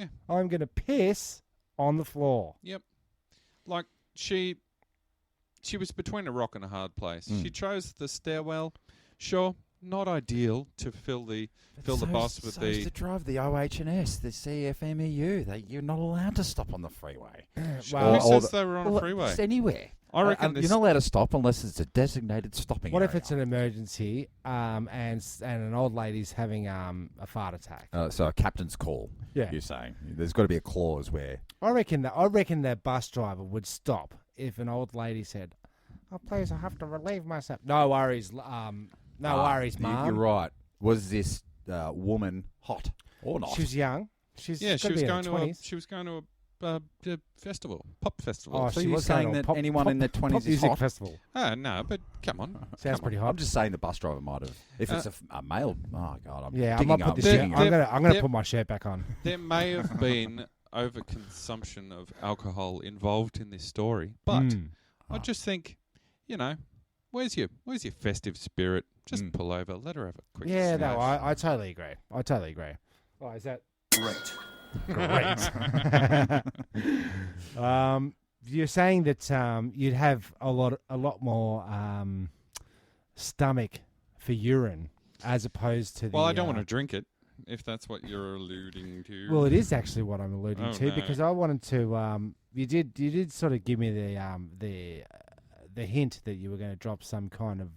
Speaker 5: Yeah.
Speaker 4: I'm gonna piss on the floor.
Speaker 5: Yep. Like she was between a rock and a hard place. She chose the stairwell. Sure, not ideal to fill the bus with the.
Speaker 3: to drive the OH&S, the CFMEU. You're not allowed to stop on the freeway.
Speaker 5: Who says they were on a freeway?
Speaker 3: Just anywhere.
Speaker 5: I reckon
Speaker 3: you're not allowed to stop unless it's a designated stopping
Speaker 4: What
Speaker 3: area.
Speaker 4: if it's an emergency and an old lady's having a fart attack?
Speaker 3: So a captain's call.
Speaker 4: Yeah.
Speaker 3: You're saying there's got to be a clause where
Speaker 4: I reckon that bus driver would stop if an old lady said, "Oh, please, I have to relieve myself." No worries, worries, Mum.
Speaker 3: You're right. Was this woman hot or not?
Speaker 4: She was young. She was going
Speaker 5: to a festival, pop festival.
Speaker 4: Oh,
Speaker 3: so
Speaker 4: she
Speaker 3: you're
Speaker 4: was going
Speaker 3: saying
Speaker 4: to
Speaker 3: that anyone in their 20s is
Speaker 4: music
Speaker 3: hot?
Speaker 4: festival.
Speaker 5: No, but come on.
Speaker 4: Sounds pretty hot.
Speaker 3: I'm just saying the bus driver might have. If it's a male, oh God, I'm
Speaker 4: I
Speaker 3: digging
Speaker 4: might
Speaker 3: up.
Speaker 4: put the shirt. I'm going to put my shirt back on.
Speaker 5: There may have been overconsumption of alcohol involved in this story, but I just think, where's your festive spirit? Just pull over, let her have a quick.
Speaker 4: Yeah,
Speaker 5: smash.
Speaker 4: no, I totally agree. Oh, is that
Speaker 1: Great.
Speaker 4: great? You're saying that you'd have a lot more stomach for urine as opposed to the.
Speaker 5: Well, I don't want to drink it, if that's what you're alluding to.
Speaker 4: Well, it is actually what I'm alluding to because I wanted to. You did sort of give me the hint that you were going to drop some kind of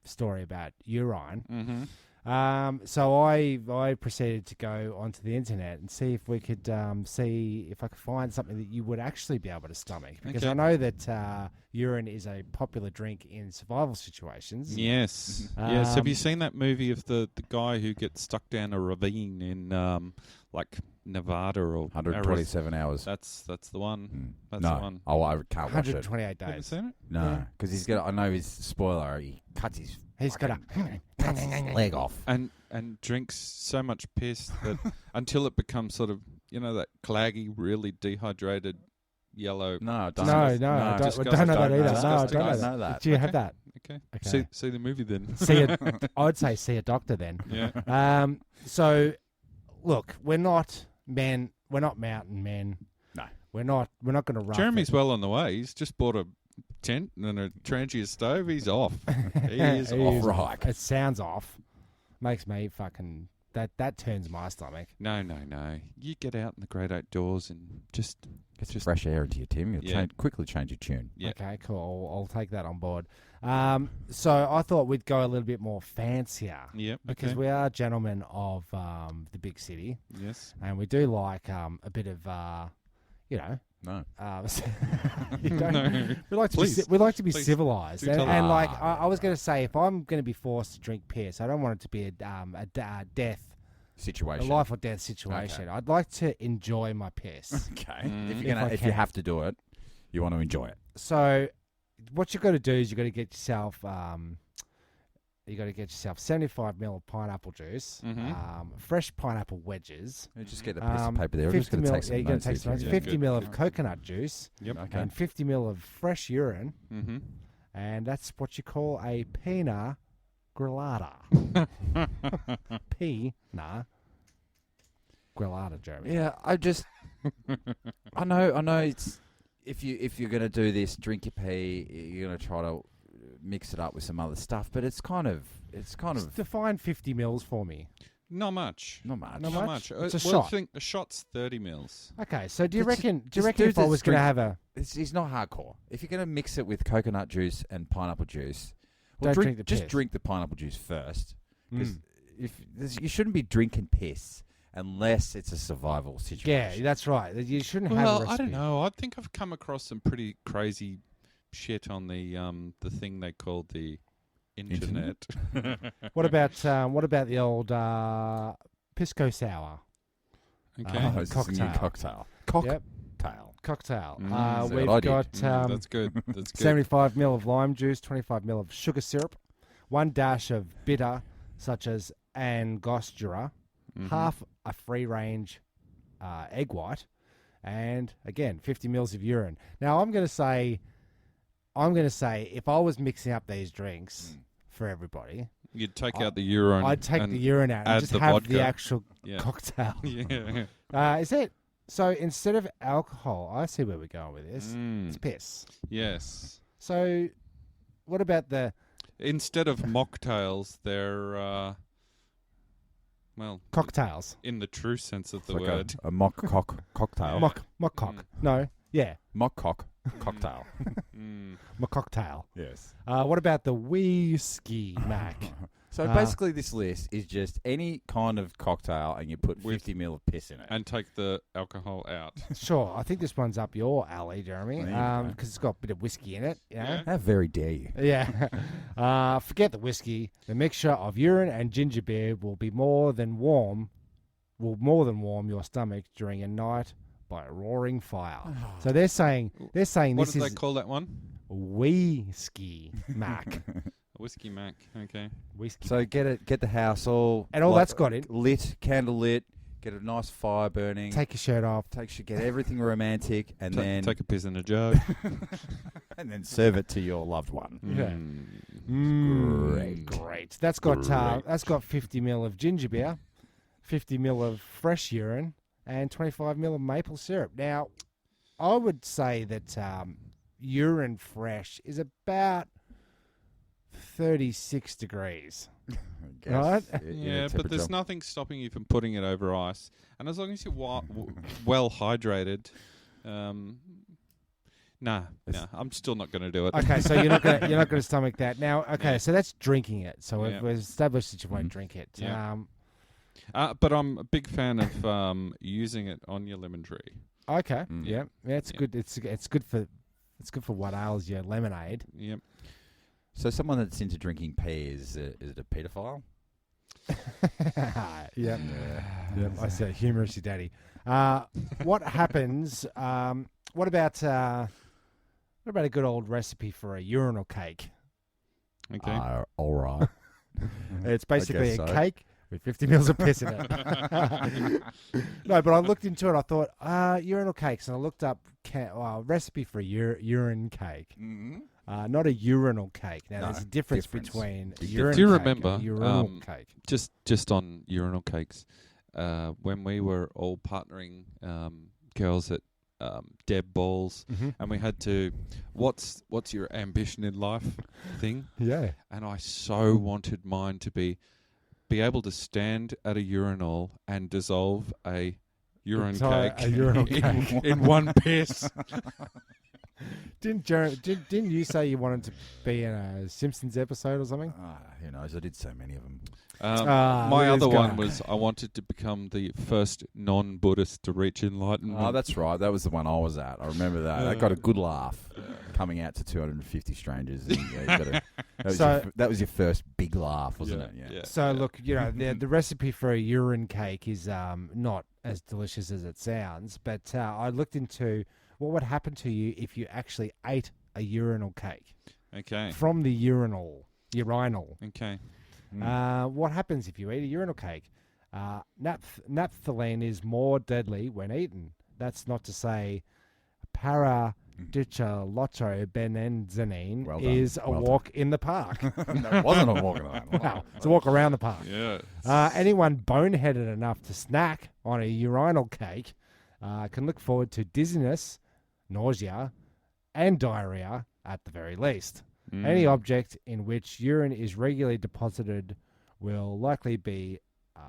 Speaker 4: story about urine.
Speaker 5: Mm-hmm.
Speaker 4: So I proceeded to go onto the internet and see if we could see if I could find something that you would actually be able to stomach because I know that urine is a popular drink in survival situations.
Speaker 5: Yes. Yes. Have you seen that movie of the guy who gets stuck down a ravine in like Nevada or
Speaker 3: 127 hours.
Speaker 5: That's the one. That's
Speaker 3: no.
Speaker 5: the one.
Speaker 3: Oh, I can't watch it.
Speaker 4: 128 days.
Speaker 5: Have you seen it?
Speaker 3: No, because he's got. I know his spoiler. He cuts his.
Speaker 4: He's got
Speaker 3: cuts his leg off.
Speaker 5: And drinks so much piss that until it becomes sort of that claggy, really dehydrated yellow.
Speaker 3: No, don't.
Speaker 4: No, I don't know that either. No, I don't know that. Do you have that?
Speaker 5: Okay. See the movie then.
Speaker 4: I'd say see a doctor then.
Speaker 5: Yeah.
Speaker 4: So, look, we're not men. We're not mountain men.
Speaker 3: No.
Speaker 4: We're not going to run.
Speaker 5: Jeremy's well on the way. He's just bought a tent and a Trangia stove. He's off. He is off.
Speaker 3: Right.
Speaker 4: It sounds off. Makes me fucking... That turns my stomach.
Speaker 5: No. You get out in the great outdoors and just...
Speaker 3: Get some fresh air into your Tim. You'll quickly change your tune.
Speaker 5: Yeah.
Speaker 4: Okay, cool. I'll take that on board. So I thought we'd go a little bit more fancier.
Speaker 5: Yep.
Speaker 4: Because we are gentlemen of the big city.
Speaker 5: Yes.
Speaker 4: And we do like a bit of,
Speaker 3: No.
Speaker 4: you don't,
Speaker 5: No.
Speaker 4: we like to
Speaker 5: Please.
Speaker 4: we like to be
Speaker 5: Please.
Speaker 4: civilized,
Speaker 5: Do
Speaker 4: and,
Speaker 5: tell
Speaker 4: and
Speaker 3: us.
Speaker 4: like I was going to say, if I'm going to be forced to drink piss, I don't want it to be a death, a
Speaker 3: Situation.
Speaker 4: life or death situation.
Speaker 3: Okay.
Speaker 4: I'd like to enjoy my piss.
Speaker 3: Okay.
Speaker 5: Mm.
Speaker 3: If you have to do it, you want to enjoy it.
Speaker 4: So, what you got to do is you got to get yourself 75 ml of pineapple juice, fresh pineapple wedges.
Speaker 3: You just get a piece of paper there. I'm just going to take some
Speaker 4: you're going
Speaker 3: notes.
Speaker 4: to take some notes.
Speaker 5: Yeah,
Speaker 4: 50
Speaker 5: good.
Speaker 4: ml of coconut juice,
Speaker 5: Yep.
Speaker 3: Okay.
Speaker 4: and 50 ml of fresh urine,
Speaker 5: Mm-hmm.
Speaker 4: and that's what you call a pina colada. Pina colada, Jeremy.
Speaker 3: Yeah, I know. It's if you're going to do this, drink your pee. You're going to try to mix it up with some other stuff, but it's kind of
Speaker 4: Just define 50 mils for me.
Speaker 5: Not much.
Speaker 3: not much.
Speaker 4: Not
Speaker 5: Not
Speaker 4: much?
Speaker 5: much.
Speaker 4: It's a
Speaker 5: well,
Speaker 4: shot.
Speaker 5: I think a shot's 30 mils.
Speaker 4: Okay, so do you
Speaker 3: This-
Speaker 4: reckon
Speaker 3: this
Speaker 4: if
Speaker 3: dude
Speaker 4: I
Speaker 3: that's
Speaker 4: was going to
Speaker 3: drink-
Speaker 4: have a...
Speaker 3: It's not hardcore. If you're going to mix it with coconut juice and pineapple juice,
Speaker 4: Don't drink the
Speaker 3: just
Speaker 4: piss.
Speaker 3: drink the pineapple juice first. Because
Speaker 4: Mm.
Speaker 3: you shouldn't be drinking piss unless it's a survival
Speaker 4: Yeah,
Speaker 3: situation.
Speaker 4: that's right. You shouldn't have a
Speaker 5: Well,
Speaker 4: recipe.
Speaker 5: I don't know. I think I've come across some pretty crazy shit on the thing they called the internet.
Speaker 4: What about the old pisco sour?
Speaker 5: Okay.
Speaker 3: Oh, it's a new
Speaker 4: Cocktail.
Speaker 3: cocktail.
Speaker 4: Yep.
Speaker 3: Cocktail.
Speaker 4: Cocktail.
Speaker 5: Mm, that's
Speaker 4: We've
Speaker 3: what I did.
Speaker 4: got
Speaker 5: That's good. That's good.
Speaker 4: 75 ml of lime juice, 25 ml of sugar syrup, 1 dash of bitter such as Angostura,
Speaker 5: Mhm.
Speaker 4: half a free-range egg white, and again 50 mils of urine. Now I'm going to say if I was mixing up these drinks for everybody,
Speaker 5: You'd take out the urine.
Speaker 4: I'd take
Speaker 5: and
Speaker 4: the urine out and
Speaker 5: add
Speaker 4: just
Speaker 5: the
Speaker 4: have
Speaker 5: vodka.
Speaker 4: the actual
Speaker 5: Yeah.
Speaker 4: cocktail.
Speaker 5: Yeah.
Speaker 4: Is it? So instead of alcohol, I see where we're going with this.
Speaker 5: Mm.
Speaker 4: It's piss.
Speaker 5: Yes.
Speaker 4: So what about the
Speaker 5: instead of mocktails, they're well,
Speaker 4: Cocktails.
Speaker 5: in the true sense of the
Speaker 3: Like
Speaker 5: word.
Speaker 3: a mock cocktail.
Speaker 4: Mock cock. No. Yeah.
Speaker 3: Mock cocktail.
Speaker 4: Mock cocktail.
Speaker 3: Yes.
Speaker 4: What about the whiskey, Mac?
Speaker 3: So basically, this list is just any kind of cocktail, and you put 50 ml of piss in it.
Speaker 5: And take the alcohol out.
Speaker 4: Sure. I think this one's up your alley, Jeremy,
Speaker 3: There you go.
Speaker 4: because it's got a bit of whiskey in it. You know?
Speaker 3: How very dare you?
Speaker 4: Yeah. Forget the whiskey. The mixture of urine and ginger beer will more than warm your stomach during a night by a roaring fire. So they're saying
Speaker 5: What
Speaker 4: this
Speaker 5: did
Speaker 4: is
Speaker 5: they call that one?
Speaker 4: whiskey, Mac.
Speaker 5: Whiskey Mac. Okay.
Speaker 4: Whiskey.
Speaker 3: So get the house all
Speaker 4: And all that's got in.
Speaker 3: lit, candle lit. Get a nice fire burning.
Speaker 4: Take your shirt off.
Speaker 3: Get everything romantic, and then
Speaker 5: Take a piss in a jug.
Speaker 3: and then serve it to your loved one.
Speaker 4: Yeah. Great. That's got 50 ml of ginger beer, 50 ml of fresh urine, and 25 ml of maple syrup. Now, I would say that urine fresh is about 36 degrees. Right?
Speaker 5: Yeah, but there's nothing stopping you from putting it over ice, and as long as you're well hydrated, I'm still not going to do it.
Speaker 4: Okay, so you're not going to stomach that. Now, okay, so that's drinking it. So we've established that you won't drink it.
Speaker 5: Yeah. But I'm a big fan of using it on your lemon tree.
Speaker 4: Okay. Yeah, it's good. It's good for what ails your lemonade.
Speaker 5: Yep.
Speaker 3: So someone that's into drinking pee is it a paedophile?
Speaker 4: Yep. I said humorous, daddy. What happens? What about a good old recipe for a urinal cake?
Speaker 5: Okay.
Speaker 3: All right.
Speaker 4: It's basically
Speaker 3: guess
Speaker 4: a
Speaker 3: so.
Speaker 4: cake with 50 mils of piss in it. No, but I looked into it. I thought urinal cakes, and I looked up recipe for a urine cake.
Speaker 3: Mm-hmm.
Speaker 4: Not a urinal cake. Now,
Speaker 3: No,
Speaker 4: there's a difference
Speaker 3: difference.
Speaker 4: between
Speaker 3: Big
Speaker 4: urine
Speaker 5: Do you
Speaker 4: cake
Speaker 5: remember,
Speaker 4: and urinal cake.
Speaker 5: Just on urinal cakes, when we were all partnering girls at Deb Balls, and we had to, what's your ambition in life thing?
Speaker 4: Yeah.
Speaker 5: And I so wanted mine to be able to stand at a urinal and dissolve a urine cake,
Speaker 4: A urinal cake.
Speaker 5: in one piss.
Speaker 4: Didn't you say you wanted to be in a Simpsons episode or something?
Speaker 3: Who knows? I did so many of them.
Speaker 5: My other
Speaker 4: Liz
Speaker 5: one
Speaker 4: Guy.
Speaker 5: was I wanted to become the first non-Buddhist to reach enlightenment.
Speaker 3: Oh, that's right. That was the one I was at. I remember that. I got a good laugh coming out to 250 strangers. And, that was your first big laugh, wasn't it? Yeah.
Speaker 4: So look, the recipe for a urine cake is not as delicious as it sounds, but I looked into what would happen to you if you actually ate a urinal cake.
Speaker 5: Okay.
Speaker 4: From the urinal.
Speaker 5: Okay.
Speaker 4: What happens if you eat a urinal cake? Naphthalene is more deadly when eaten. That's not to say paradichalotobenzene is a walk in the park.
Speaker 3: No, it wasn't a walk in the park.
Speaker 4: No, it's a walk around the park.
Speaker 5: Yeah.
Speaker 4: Anyone boneheaded enough to snack on a urinal cake can look forward to dizziness, nausea, and diarrhea at the very least. Any object in which urine is regularly deposited will likely be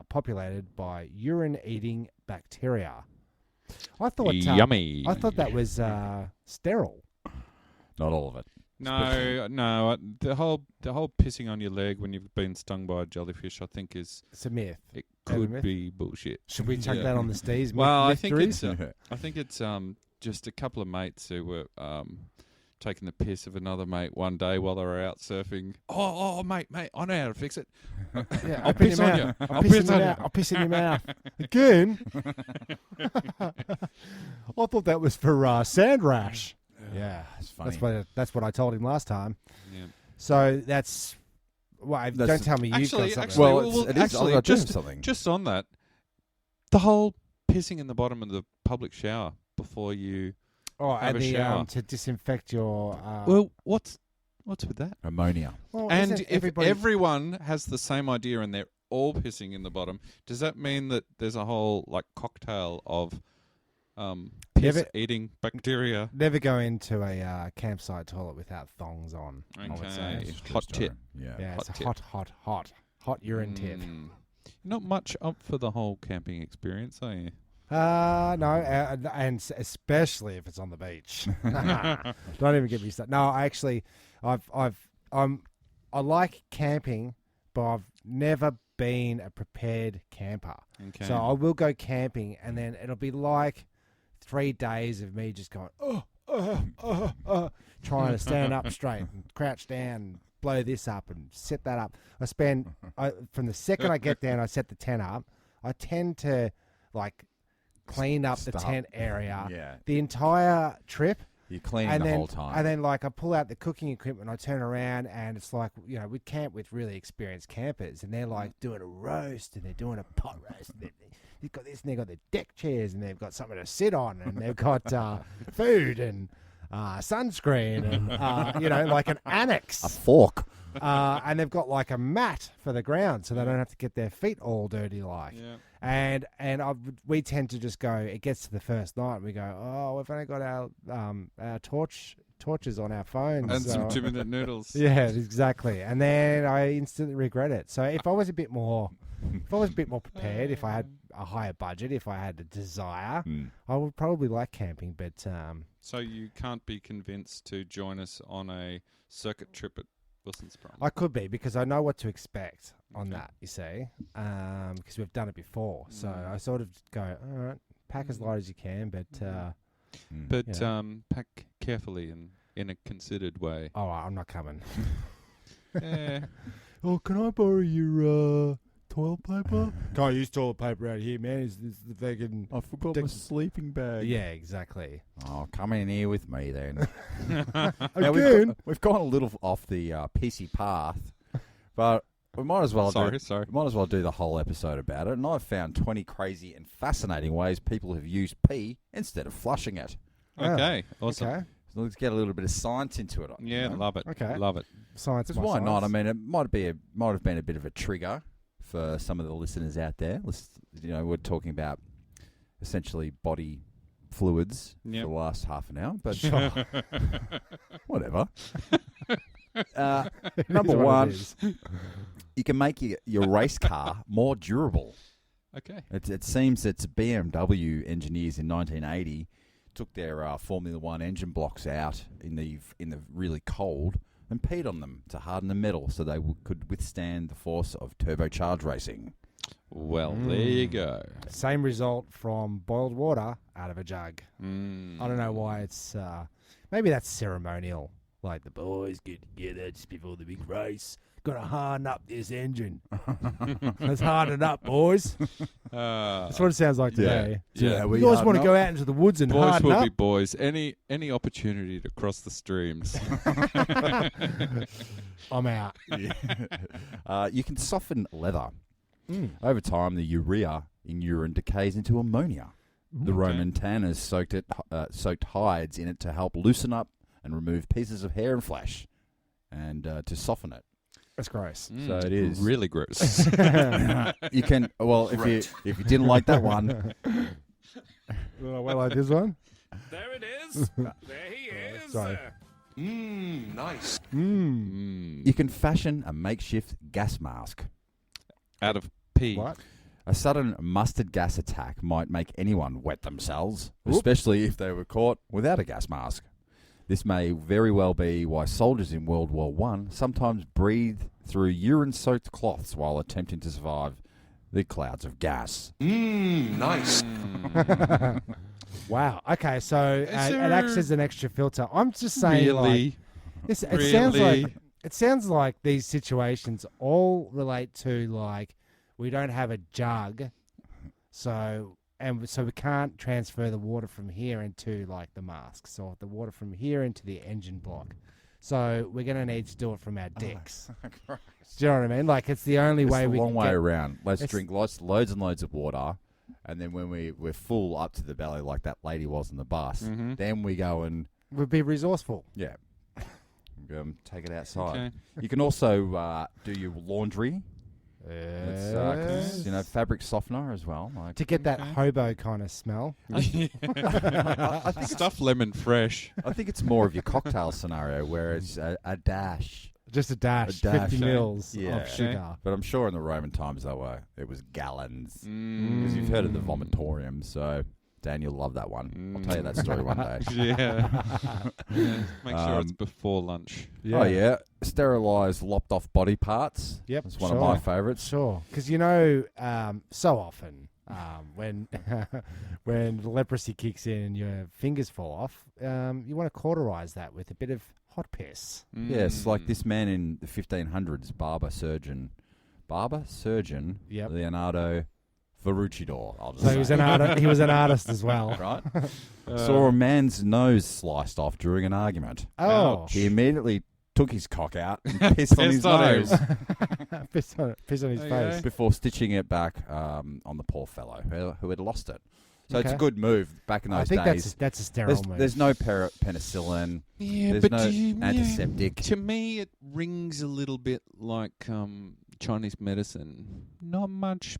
Speaker 4: populated by urine-eating bacteria. I thought
Speaker 5: yummy.
Speaker 4: I thought that was sterile.
Speaker 3: Not all of it.
Speaker 5: No. The whole pissing on your leg when you've been stung by a jellyfish, I think
Speaker 4: It's a myth.
Speaker 5: it
Speaker 4: Is that a
Speaker 5: could
Speaker 4: myth?
Speaker 5: be bullshit.
Speaker 4: Should we chuck that on the Steez?
Speaker 5: Well, I
Speaker 4: myth
Speaker 5: think
Speaker 4: theories?
Speaker 5: it's just a couple of mates who were taking the piss of another mate one day while they were out surfing. Oh, mate, I know how to fix it.
Speaker 4: Yeah,
Speaker 5: I'll piss on you.
Speaker 4: I'll piss on you. I'll piss in your mouth. Again? I thought that was for sand rash. Yeah,
Speaker 3: It's funny.
Speaker 4: that's what I told him last time.
Speaker 5: Yeah.
Speaker 4: So that's... Well, don't tell me you've got something.
Speaker 3: Well, it is.
Speaker 5: actually,
Speaker 3: I've got something.
Speaker 5: Just on that, the whole pissing in the bottom of the public shower before you have
Speaker 4: and
Speaker 5: a shower.
Speaker 4: to disinfect your...
Speaker 5: Well, what's with that?
Speaker 3: Ammonia.
Speaker 4: well,
Speaker 5: And
Speaker 4: isn't
Speaker 5: if
Speaker 4: everybody...
Speaker 5: everyone has the same idea and they're all pissing in the bottom, does that mean that there's a whole cocktail of piss-eating bacteria.
Speaker 4: Never go into a campsite toilet without thongs on. I would say.
Speaker 5: Okay. Hot tip.
Speaker 4: Yeah,
Speaker 5: Hot
Speaker 4: it's
Speaker 5: tip.
Speaker 4: a hot urine tip.
Speaker 5: Not much up for the whole camping experience, are you?
Speaker 4: No, and especially if it's on the beach. Don't even get me started. No, actually, I like camping, but I've never been a prepared camper.
Speaker 5: Okay.
Speaker 4: So I will go camping, and then it'll be like 3 days of me just going, trying to stand up straight and crouch down and blow this up and set that up. From the second I get down, I set the tent up. I tend to clean up the tent area the entire trip.
Speaker 3: You're cleaning the whole time.
Speaker 4: And then I pull out the cooking equipment, I turn around, and it's we camp with really experienced campers, and they're doing a roast, and they're doing a pot roast. They've got this, and they've got the deck chairs, and they've got something to sit on, and they've got food and sunscreen, and like an annex.
Speaker 3: A fork.
Speaker 4: And they've got a mat for the ground, so they don't have to get their feet all dirty
Speaker 5: Yeah.
Speaker 4: And we tend to just go. It gets to the first night, and we go, oh, we've only got our torches on our phones
Speaker 5: And some 2-minute noodles.
Speaker 4: Yeah, exactly. And then I instantly regret it. So if I was a bit more prepared, if I had a higher budget, if I had a desire, I would probably like camping. But
Speaker 5: so you can't be convinced to join us on a circuit trip at Wilson Sprung.
Speaker 4: I could be, because I know what to expect on that, you see, because we've done it before. So I sort of go, all right, pack as light as you can, but
Speaker 5: pack carefully and in a considered way.
Speaker 4: All right, I'm not coming.
Speaker 5: Yeah.
Speaker 4: Oh, can I borrow your toilet paper? Can't use toilet paper out here, man. It's the vegan.
Speaker 3: I forgot my sleeping bag.
Speaker 4: Yeah, exactly.
Speaker 3: Oh, come in here with me then.
Speaker 4: Again?
Speaker 3: We've gone a little off the PC path, but we might as well do the whole episode about it. And I've found 20 crazy and fascinating ways people have used pee instead of flushing it.
Speaker 5: Okay, awesome.
Speaker 4: Okay.
Speaker 3: So let's get a little bit of science into it.
Speaker 5: Yeah, love it.
Speaker 4: Okay.
Speaker 5: Love it.
Speaker 4: Science.
Speaker 3: Because why not? I mean, it might have been a bit of a trigger for some of the listeners out there. We're talking about essentially body fluids for the last half an hour, but whatever. Number one, you can make your race car more durable.
Speaker 5: Okay.
Speaker 3: It seems that BMW engineers in 1980 took their Formula One engine blocks out in the really cold and peed on them to harden the metal so they could withstand the force of turbocharged racing.
Speaker 5: Well, there you go.
Speaker 4: Same result from boiled water out of a jug. I don't know why it's... maybe that's ceremonial. Like the boys get together just before the big race. Got to harden up this engine. Let's harden it up, boys. That's what it sounds like today.
Speaker 3: Yeah,
Speaker 4: you guys want to go out into the woods and
Speaker 5: boys
Speaker 4: harden
Speaker 5: will
Speaker 4: up?
Speaker 5: be boys. Any opportunity to cross the streams.
Speaker 4: I'm out.
Speaker 3: You can soften leather. Over time, the urea in urine decays into ammonia. The Roman tanners soaked hides in it to help loosen up and remove pieces of hair and flesh, and to soften it.
Speaker 4: That's gross.
Speaker 3: So it is
Speaker 5: really gross.
Speaker 3: You can if you didn't like that one.
Speaker 4: Well, like this one.
Speaker 1: There it is. There he is.
Speaker 4: Sorry.
Speaker 1: Nice.
Speaker 3: You can fashion a makeshift gas mask
Speaker 5: Out of pee.
Speaker 4: What?
Speaker 3: A sudden mustard gas attack might make anyone wet themselves, especially if they were caught without a gas mask. This may very well be why soldiers in World War I sometimes breathed through urine-soaked cloths while attempting to survive the clouds of gas.
Speaker 1: Nice.
Speaker 4: Wow. Okay, so it acts as an extra filter. I'm just saying,
Speaker 5: Really?
Speaker 4: it sounds like these situations all relate to we don't have a jug, so we can't transfer the water from here into the masks, or the water from here into the engine block. So we're going to need to do it from our dicks. Do you know what I mean? It's the only way we can.
Speaker 3: It's the long way around. Let's drink loads and loads of water, and then when we're full up to the belly, like that lady was on the bus, then we go and
Speaker 4: we'll be resourceful.
Speaker 3: Yeah. Take it outside.
Speaker 5: Okay.
Speaker 3: You can also do your laundry It's 'cause, fabric softener as well. Like,
Speaker 4: to get that hobo kind of smell.
Speaker 3: I think
Speaker 5: Stuff lemon fresh.
Speaker 3: I think it's more of your cocktail scenario where it's a dash.
Speaker 4: Just a dash, 50 mils of sugar.
Speaker 3: But I'm sure in the Roman times it was gallons. Because you've heard of the vomitorium, so Dan, you'll love that one. I'll tell you that story one day.
Speaker 5: Yeah. Make sure it's before lunch.
Speaker 3: Yeah. Oh, yeah. Sterilise lopped off body parts.
Speaker 4: Yep.
Speaker 3: That's one of my favourites.
Speaker 4: Sure. Because, so often when when leprosy kicks in and your fingers fall off, you want to cauterise that with a bit of hot piss.
Speaker 3: Yes, like this man in the 1500s, barber surgeon, Leonardo Verruccidor.
Speaker 4: So he was an artist as well.
Speaker 3: Right? Saw a man's nose sliced off during an argument.
Speaker 4: Oh.
Speaker 3: He immediately took his cock out and pissed on his nose.
Speaker 4: Pissed on his face.
Speaker 3: Before stitching it back on the poor fellow who had lost it. So it's a good move back in those days.
Speaker 4: I think that's a sterile move.
Speaker 3: There's no penicillin. There's no antiseptic.
Speaker 5: To me, it rings a little bit like Chinese medicine. Not much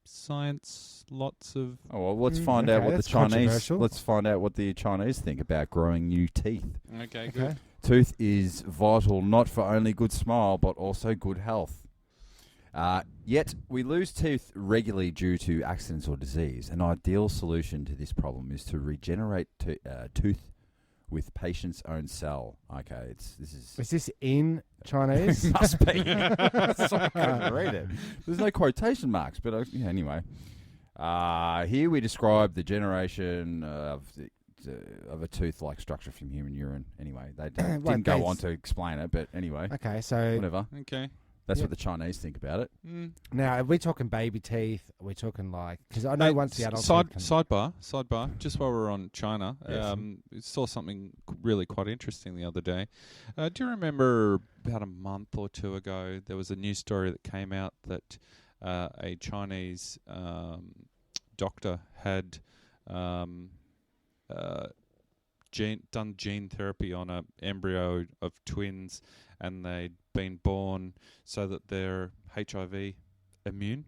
Speaker 5: science, lots of...
Speaker 3: Oh, well, let's find out what the Chinese... Let's find out what the Chinese think about growing new teeth.
Speaker 5: Okay, good.
Speaker 3: Tooth is vital not for only good smile, but also good health. Yet, we lose teeth regularly due to accidents or disease. An ideal solution to this problem is to regenerate tooth with patient's own cell. Okay, Is this
Speaker 4: in Chinese?
Speaker 3: Must be. So I couldn't read it. There's no quotation marks, but anyway. Here we describe the generation of a tooth-like structure from human urine. Anyway, they didn't go on to explain it, but anyway.
Speaker 4: Okay, so...
Speaker 3: Whatever.
Speaker 5: Okay.
Speaker 3: That's what the Chinese think about it.
Speaker 4: Now, are we talking baby teeth? Are we talking because I know once the adult
Speaker 5: sidebar. Just while we're on China,
Speaker 3: yes.
Speaker 5: Saw something really quite interesting the other day. Do you remember about a month or two ago there was a news story that came out that a Chinese doctor had done gene therapy on an embryo of twins, and they'd been born so that they're HIV immune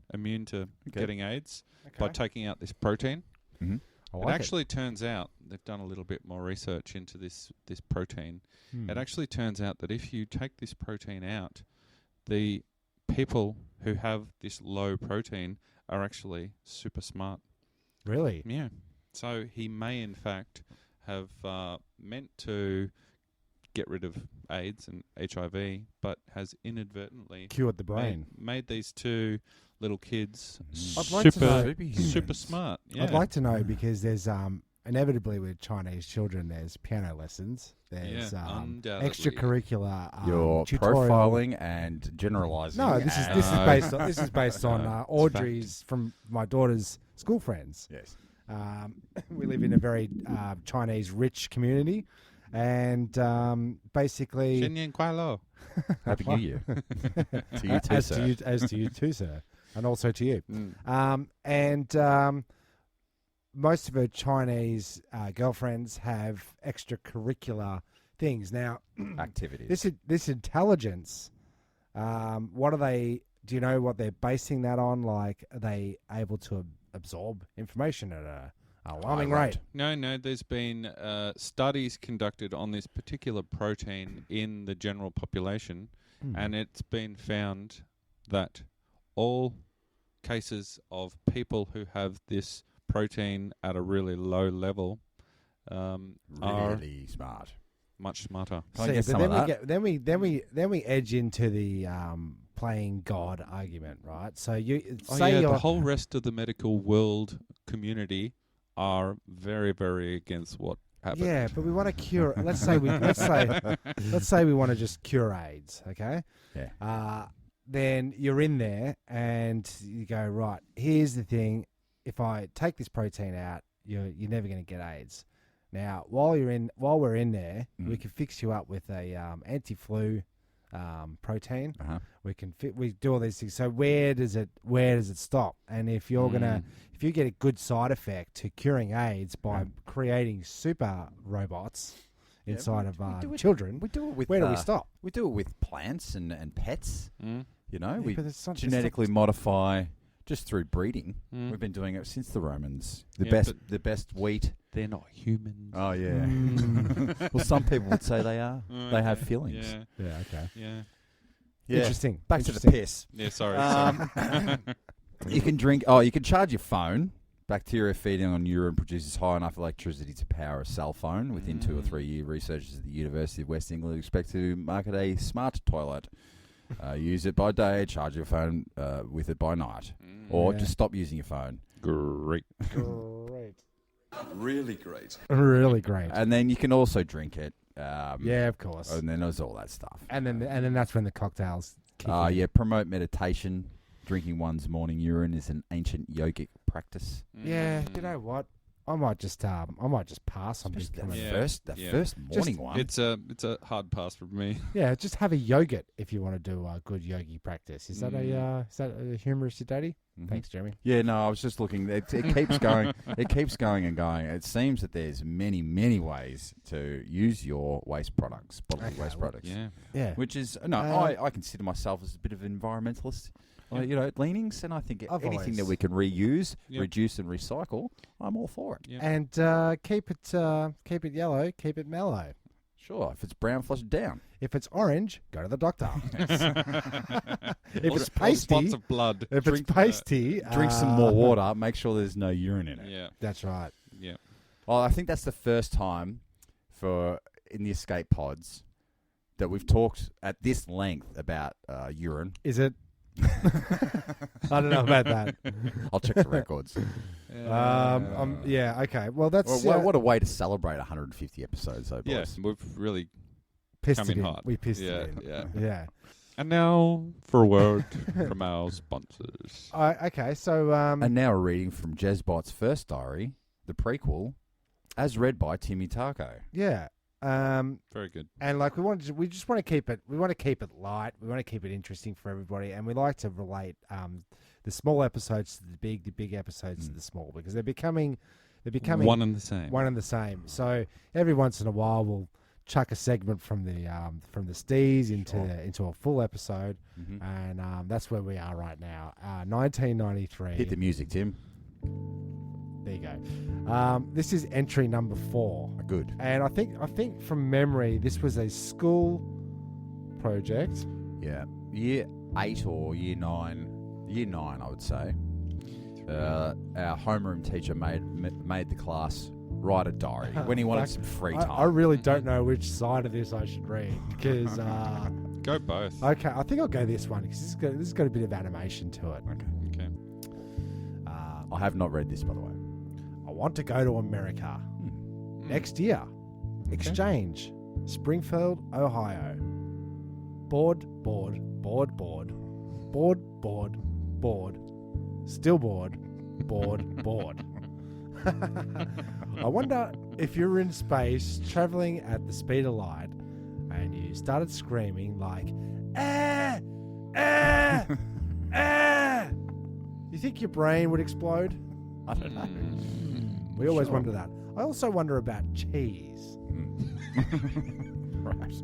Speaker 5: to getting AIDS by taking out this protein.
Speaker 3: Mm-hmm.
Speaker 5: It actually turns out, they've done a little bit more research into this protein. It actually turns out that if you take this protein out, the people who have this low protein are actually super smart.
Speaker 4: Really?
Speaker 5: Yeah. So he may, in fact, have meant to get rid of AIDS and HIV, but has inadvertently
Speaker 4: cured the brain.
Speaker 5: Made these two little kids super smart. Yeah.
Speaker 4: I'd like to know because there's inevitably with Chinese children there's piano lessons, there's extracurricular
Speaker 3: you're
Speaker 4: tutorial.
Speaker 3: profiling and generalizing.
Speaker 4: No, this is based on Audrey's from my daughter's school friends.
Speaker 3: Yes.
Speaker 4: We live in a very Chinese rich community, and basically
Speaker 3: Happy New Year to you too, sir.
Speaker 4: As to you too, sir, and also to you. Most of her Chinese girlfriends have extracurricular things. Now,
Speaker 3: activities.
Speaker 4: This intelligence, what are they? Do you know what they're basing that on? Like, are they able to absorb information at an alarming rate?
Speaker 5: No. There's been studies conducted on this particular protein in the general population, and it's been found that all cases of people who have this protein at a really low level are
Speaker 3: smart,
Speaker 5: much smarter.
Speaker 4: Then we edge into the playing God argument, right? So
Speaker 5: the whole rest of the medical world community are very, very against what happened.
Speaker 4: Yeah, but we want to cure. let's say we want to just cure AIDS. Okay.
Speaker 3: Yeah.
Speaker 4: Then you're in there and you go, right, here's the thing. If I take this protein out, you're never going to get AIDS. Now, while we're in there, we can fix you up with a anti-flu protein. We do all these things. So where does it stop? And if you're if you get a good side effect to curing AIDS by creating super robots inside of children,
Speaker 3: we do it with
Speaker 4: where do we stop?
Speaker 3: We do it with plants and pets. You know,
Speaker 4: Yeah,
Speaker 3: we
Speaker 4: but it's not-
Speaker 3: genetically modify just through breeding.
Speaker 5: Mm.
Speaker 3: We've been doing it since the Romans. The
Speaker 5: Yeah,
Speaker 3: the best wheat.
Speaker 5: They're not humans.
Speaker 3: Oh yeah.
Speaker 4: Mm.
Speaker 3: Well, some people would say they are. They have
Speaker 5: Okay.
Speaker 3: feelings.
Speaker 5: Yeah.
Speaker 4: Yeah, okay.
Speaker 5: Yeah.
Speaker 3: Yeah.
Speaker 4: Interesting.
Speaker 3: Back to the
Speaker 4: Interesting.
Speaker 3: piss.
Speaker 5: Yeah. Sorry.
Speaker 3: You can drink. Oh, you can charge your phone. Bacteria feeding on urine produces high enough electricity to power a cell phone. Within 2 or 3 years, researchers at the University of West England expect to market a smart toilet. Use it by day, charge your phone with it by night. Or
Speaker 4: Yeah.
Speaker 3: just stop using your phone.
Speaker 5: Great.
Speaker 4: Great.
Speaker 1: Really great.
Speaker 4: Really great.
Speaker 3: And then you can also drink it.
Speaker 4: Yeah, of course.
Speaker 3: And then there's all that stuff.
Speaker 4: And then that's when the cocktails kick in.
Speaker 3: Yeah, promote meditation. Drinking one's morning urine is an ancient yogic practice.
Speaker 4: Yeah, you know what? I might just pass on
Speaker 3: Just
Speaker 4: becoming.
Speaker 5: Yeah.
Speaker 3: first morning one.
Speaker 5: It's a hard pass for me.
Speaker 4: Yeah, just have a yogurt if you want to do a good yogi practice. Is that a humorous, your daddy?
Speaker 3: Mhm.
Speaker 4: Thanks, Jeremy.
Speaker 3: Yeah, no, I was just looking. It keeps going. It keeps going and going. It seems that there's many, many ways to use your waste products, bodily
Speaker 4: Okay,
Speaker 3: waste
Speaker 4: well,
Speaker 3: products.
Speaker 5: Yeah.
Speaker 4: Yeah.
Speaker 3: Which is I consider myself as a bit of an environmentalist. Leanings, and I think
Speaker 4: I've
Speaker 3: anything that
Speaker 4: always-
Speaker 3: we can reuse,
Speaker 5: Yep.
Speaker 3: reduce, and recycle, I'm all for it.
Speaker 5: Yeah.
Speaker 4: And keep it yellow, keep it mellow.
Speaker 3: Sure, if it's brown, flush it down.
Speaker 4: If it's orange, go to the doctor. If
Speaker 5: Or
Speaker 4: it's
Speaker 5: spots
Speaker 4: pasty,
Speaker 5: of blood.
Speaker 4: if it's pasty,
Speaker 3: Drink some more water. Make sure there's no urine in it.
Speaker 5: Yeah.
Speaker 4: That's right.
Speaker 5: Yeah.
Speaker 3: Well, I think that's the first time in the escape pods that we've talked at this length about urine.
Speaker 4: Is it? I don't know about that.
Speaker 3: I'll check the records.
Speaker 4: Yeah. Okay. Well, that's
Speaker 3: Well, what a way to celebrate 150 episodes, though,
Speaker 5: Yeah.
Speaker 3: boys.
Speaker 5: We've really
Speaker 4: pissed
Speaker 5: come
Speaker 4: it
Speaker 5: in
Speaker 4: in.
Speaker 5: hot.
Speaker 4: We pissed
Speaker 5: yeah,
Speaker 4: it in.
Speaker 5: Yeah.
Speaker 4: Yeah.
Speaker 5: And now for a word from our sponsors.
Speaker 4: Okay. So
Speaker 3: And now a reading from Jezbot's first diary, the prequel, as read by Timmy Taco.
Speaker 4: yeah.
Speaker 5: Very good.
Speaker 4: And like we just want to keep it. We want to keep it light. We want to keep it interesting for everybody, and we like to relate the small episodes to the big episodes to the small, because they're becoming
Speaker 5: One and the same.
Speaker 4: one and the same. So every once in a while, we'll chuck a segment from the Stees into a full episode,
Speaker 3: Mhm.
Speaker 4: and that's where we are right now. 1993.
Speaker 3: Hit the music, Tim.
Speaker 4: There you go. This is entry number 4.
Speaker 3: Good.
Speaker 4: And I think from memory, this was a school project.
Speaker 3: Yeah. Year 8 or year 9. Year 9, I would say. Our homeroom teacher made the class write a diary when he wanted some free time.
Speaker 4: I really don't know which side of this I should read, because
Speaker 5: Go both.
Speaker 4: okay, I think I'll go this one, because this has got a bit of animation to it.
Speaker 5: Okay.
Speaker 3: I have not read this, by the way.
Speaker 4: I want to go to America next year. Exchange, Springfield, Ohio. Board. Still bored. I wonder if you're in space traveling at the speed of light and you started screaming like, ah, ah, ah. You think your brain would explode?
Speaker 3: I don't know.
Speaker 4: We always wonder that. I also wonder about cheese.
Speaker 3: Right.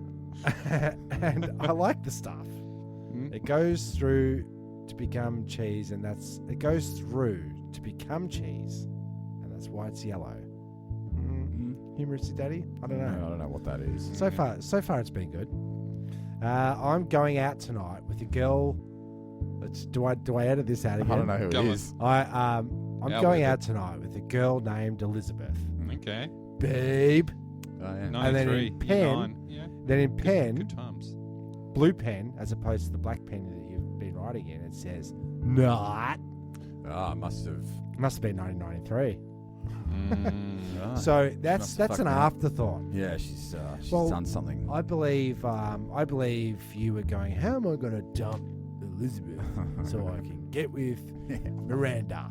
Speaker 4: And I like the stuff. It goes through to become cheese, and it goes through to become cheese, and that's why it's yellow. Humorous, Daddy? I don't know.
Speaker 3: I don't know what that is.
Speaker 4: So far it's been good. I'm going out tonight with a girl. Do I edit this out again?
Speaker 3: I don't know who
Speaker 5: Go
Speaker 3: it
Speaker 5: on.
Speaker 3: is.
Speaker 4: I'm
Speaker 5: Out
Speaker 4: going
Speaker 5: with
Speaker 4: out tonight with a girl named Elizabeth.
Speaker 5: Okay.
Speaker 4: Babe.
Speaker 3: Oh, yeah.
Speaker 5: 93.
Speaker 4: And then in
Speaker 5: year
Speaker 4: pen-
Speaker 5: 9. Yeah.
Speaker 4: Then in pen,
Speaker 5: Good times.
Speaker 4: blue pen, as opposed to the black pen that you've been writing in, it says not.
Speaker 3: Ah, must have.
Speaker 4: Must have been 1993.
Speaker 3: Ah.
Speaker 4: So that's
Speaker 3: must have
Speaker 4: an
Speaker 3: fucked me up.
Speaker 4: afterthought.
Speaker 3: Yeah, she's
Speaker 4: Well,
Speaker 3: done something.
Speaker 4: I believe you were going, how am I going to dump Elizabeth so I can get with Miranda?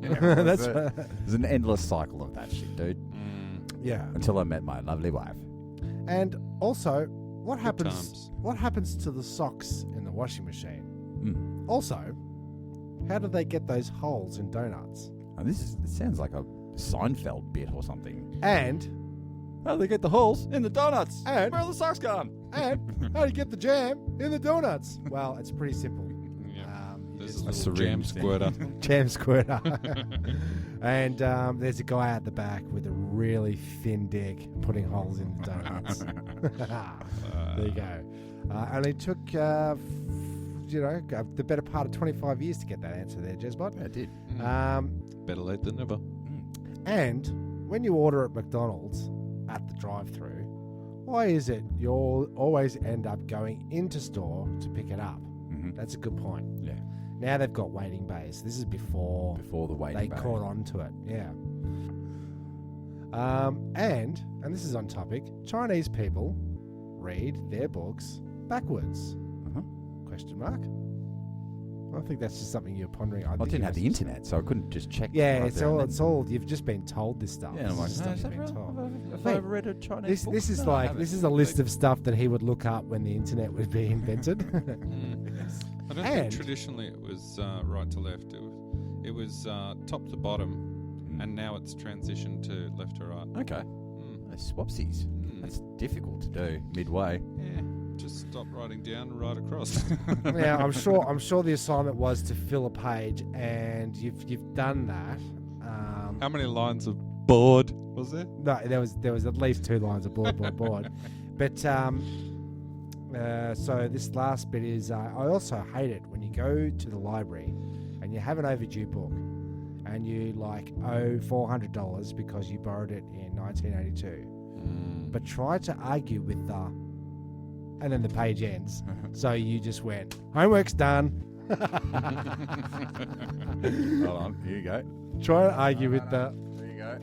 Speaker 4: That's
Speaker 3: There's an endless cycle of that shit, dude.
Speaker 4: yeah.
Speaker 3: Until I met my lovely wife.
Speaker 4: And also, what happens?
Speaker 5: times.
Speaker 4: What happens to the socks in the washing machine?
Speaker 3: Mm.
Speaker 4: Also, how do they get those holes in donuts?
Speaker 3: And it sounds like a Seinfeld bit or something.
Speaker 4: And
Speaker 3: How do they get the holes in the donuts?
Speaker 4: And-
Speaker 3: Where are the socks gone?
Speaker 4: how do you get the jam in the donuts? Well, it's pretty simple.
Speaker 5: There's a
Speaker 3: A
Speaker 5: little jam
Speaker 3: syringe thing.
Speaker 5: squirter.
Speaker 4: Jam squirter. And there's a guy out the back with a really thin dick putting holes in the donuts. There you go. And it took, the better part of 25 years to get that answer there, Jezbot.
Speaker 3: Yeah, it did.
Speaker 5: Better late than never.
Speaker 4: And when you order at McDonald's at the drive-thru, why is it you always end up going into store to pick it up?
Speaker 3: Mm-hmm.
Speaker 4: That's a good point.
Speaker 3: Yeah.
Speaker 4: Now they've got waiting bays. This is before
Speaker 3: the waiting
Speaker 4: they
Speaker 3: bay.
Speaker 4: caught on to it. Yeah. And this is on topic, Chinese people read their books backwards.
Speaker 3: Uh-huh.
Speaker 4: Question mark? I think that's just something you're pondering.
Speaker 3: I didn't have the internet, so I couldn't just check.
Speaker 4: Yeah,
Speaker 3: right
Speaker 4: it's
Speaker 3: there and
Speaker 4: all.
Speaker 3: then.
Speaker 4: It's all. You've just been told this stuff.
Speaker 3: Yeah, and I'm like,
Speaker 4: This is
Speaker 3: no,
Speaker 4: stuff
Speaker 3: is
Speaker 4: you've
Speaker 3: that
Speaker 4: been
Speaker 3: real?
Speaker 4: told.
Speaker 3: Have
Speaker 4: Mate,
Speaker 3: I ever read a Chinese book?
Speaker 4: This is
Speaker 3: No, I
Speaker 4: like
Speaker 3: haven't.
Speaker 4: this is a list of stuff that he would look up when the internet would be invented.
Speaker 5: I don't think traditionally it was right to left. It was top to bottom, and now it's transitioned to left to right.
Speaker 3: Okay. Swapsies. That's difficult to do midway.
Speaker 5: Yeah, just stop writing down and write across.
Speaker 4: Now I'm sure the assignment was to fill a page, and you've done that.
Speaker 5: How many lines of board was there?
Speaker 4: No, there was at least 2 lines of board. But so this last bit is I also hate it when you go to the library and you have an overdue book and you owe $400 because you borrowed it in 1982, but try to argue with and then the page ends. So you just went, homework's done.
Speaker 3: Hold on. Here you go.
Speaker 4: Try to argue with
Speaker 3: There you go.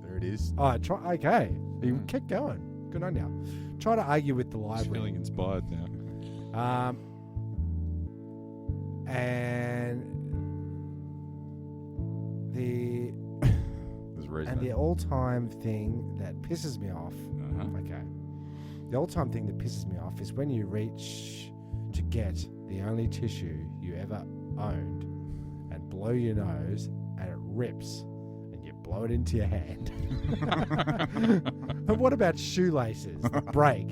Speaker 3: There it is.
Speaker 4: Oh, okay. You keep going. Good on you. Try to argue with the
Speaker 5: I'm
Speaker 4: library.
Speaker 5: feeling inspired now.
Speaker 4: And the
Speaker 3: There's a reason.
Speaker 4: and the all-time thing that pisses me off. Okay. The all-time thing that pisses me off is when you reach to get the only tissue you ever owned and blow your nose and it rips and you blow it into your hand. And what about shoelaces that break?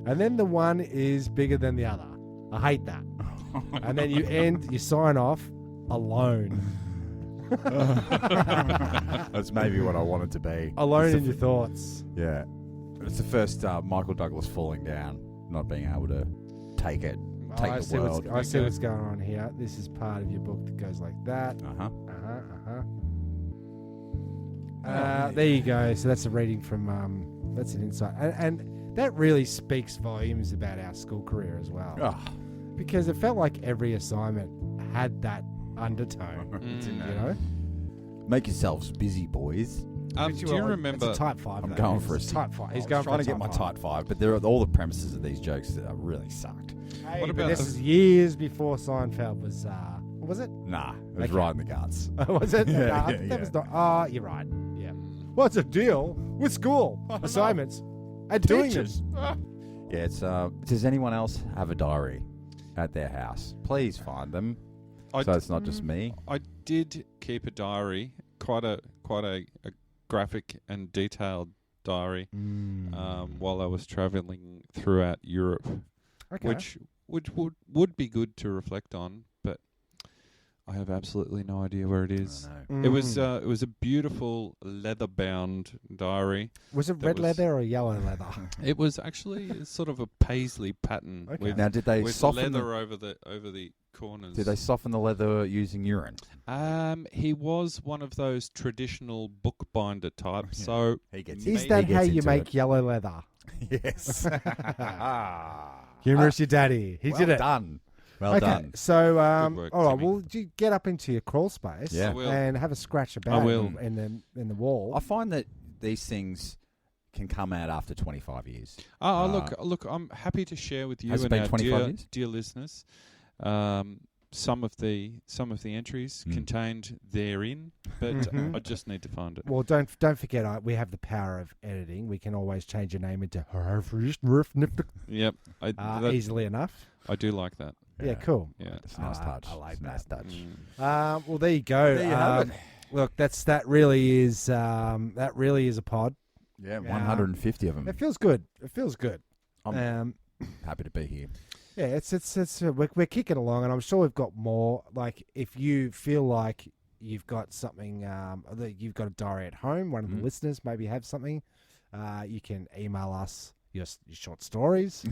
Speaker 4: And then the one is bigger than the other. I hate that. And then you sign off alone.
Speaker 3: That's maybe what I wanted to be.
Speaker 4: Alone
Speaker 3: It's
Speaker 4: in
Speaker 3: the
Speaker 4: your thoughts.
Speaker 3: Yeah. It's the first Michael Douglas falling down, not being able to take it, take
Speaker 4: I
Speaker 3: the
Speaker 4: see
Speaker 3: world.
Speaker 4: I see what's going on here. This is part of your book that goes like that. There you go. So that's a reading from, that's an insight. And that really speaks volumes about our school career as well.
Speaker 3: Oh,
Speaker 4: Because it felt like every assignment had that undertone. You know?
Speaker 3: make yourselves busy, boys.
Speaker 5: Do you remember?
Speaker 4: It's a type 5.
Speaker 3: I'm
Speaker 4: though.
Speaker 3: going
Speaker 4: It's
Speaker 3: for a
Speaker 4: type 5. He's
Speaker 3: I was
Speaker 4: going
Speaker 3: trying
Speaker 4: for
Speaker 3: to get my type 5, but all the premises of these jokes that really sucked.
Speaker 4: Hey,
Speaker 5: What
Speaker 4: but
Speaker 5: about
Speaker 4: this
Speaker 5: the-
Speaker 4: is years before Seinfeld was, what was it?
Speaker 3: Nah, it was
Speaker 4: Okay.
Speaker 3: right in the guts.
Speaker 4: Was it?
Speaker 3: Yeah,
Speaker 4: Nah,
Speaker 3: yeah,
Speaker 4: that was
Speaker 3: yeah.
Speaker 4: not. You're right. Yeah. What's the deal with school assignments and doing
Speaker 3: Teachers.
Speaker 4: this?
Speaker 3: Yeah, it's. Does anyone else have a diary at their house? Please find them, so it's not just me.
Speaker 5: I did keep a diary, quite a graphic and detailed diary, while I was travelling throughout Europe,
Speaker 4: Okay.
Speaker 5: which would be good to reflect on, but I have absolutely no idea where it is. It was a beautiful leather bound diary.
Speaker 4: Was it
Speaker 5: that
Speaker 4: red
Speaker 5: was-
Speaker 4: leather or yellow leather?
Speaker 5: It was actually sort of a paisley pattern
Speaker 4: Okay.
Speaker 5: with,
Speaker 3: Now, did they
Speaker 5: with
Speaker 3: soften
Speaker 5: leather over the corners.
Speaker 3: Did they soften the leather using urine?
Speaker 5: He was one of those traditional bookbinder types. So
Speaker 3: He gets
Speaker 4: Is
Speaker 3: he
Speaker 4: that how
Speaker 3: gets
Speaker 4: you
Speaker 3: into
Speaker 4: make
Speaker 3: it.
Speaker 4: yellow leather?
Speaker 3: Yes.
Speaker 4: Humorous, your daddy. He
Speaker 3: well
Speaker 4: did it.
Speaker 3: done. Well
Speaker 4: Okay,
Speaker 3: done.
Speaker 4: so
Speaker 5: work,
Speaker 4: all right.
Speaker 5: Timmy.
Speaker 4: Well, you get up into your crawl space
Speaker 3: Yeah. I
Speaker 5: will.
Speaker 4: and have a scratch about
Speaker 5: will.
Speaker 4: in the wall.
Speaker 3: I find that these things can come out after 25 years.
Speaker 5: Look! I'm happy to share with you
Speaker 3: Has it
Speaker 5: and
Speaker 3: been
Speaker 5: our
Speaker 3: 25 years?
Speaker 5: dear listeners some of the entries contained therein, but I just need to find it.
Speaker 4: Well, don't forget, we have the power of editing. We can always change your name into
Speaker 5: Yep,
Speaker 4: easily enough.
Speaker 5: I do like that.
Speaker 4: Yeah, cool.
Speaker 5: Yeah.
Speaker 3: It's a nice touch.
Speaker 4: I like
Speaker 3: It's a nice
Speaker 4: that.
Speaker 3: touch.
Speaker 4: Well, there you go.
Speaker 3: There you have it.
Speaker 4: Look, that really is a pod.
Speaker 3: Yeah, 150 of them.
Speaker 4: It feels good. It feels good.
Speaker 3: I'm happy to be here.
Speaker 4: Yeah, we're kicking along, and I'm sure we've got more. Like, if you feel like you've got something, that you've got a diary at home, one of the listeners maybe have something, you can email us your short stories,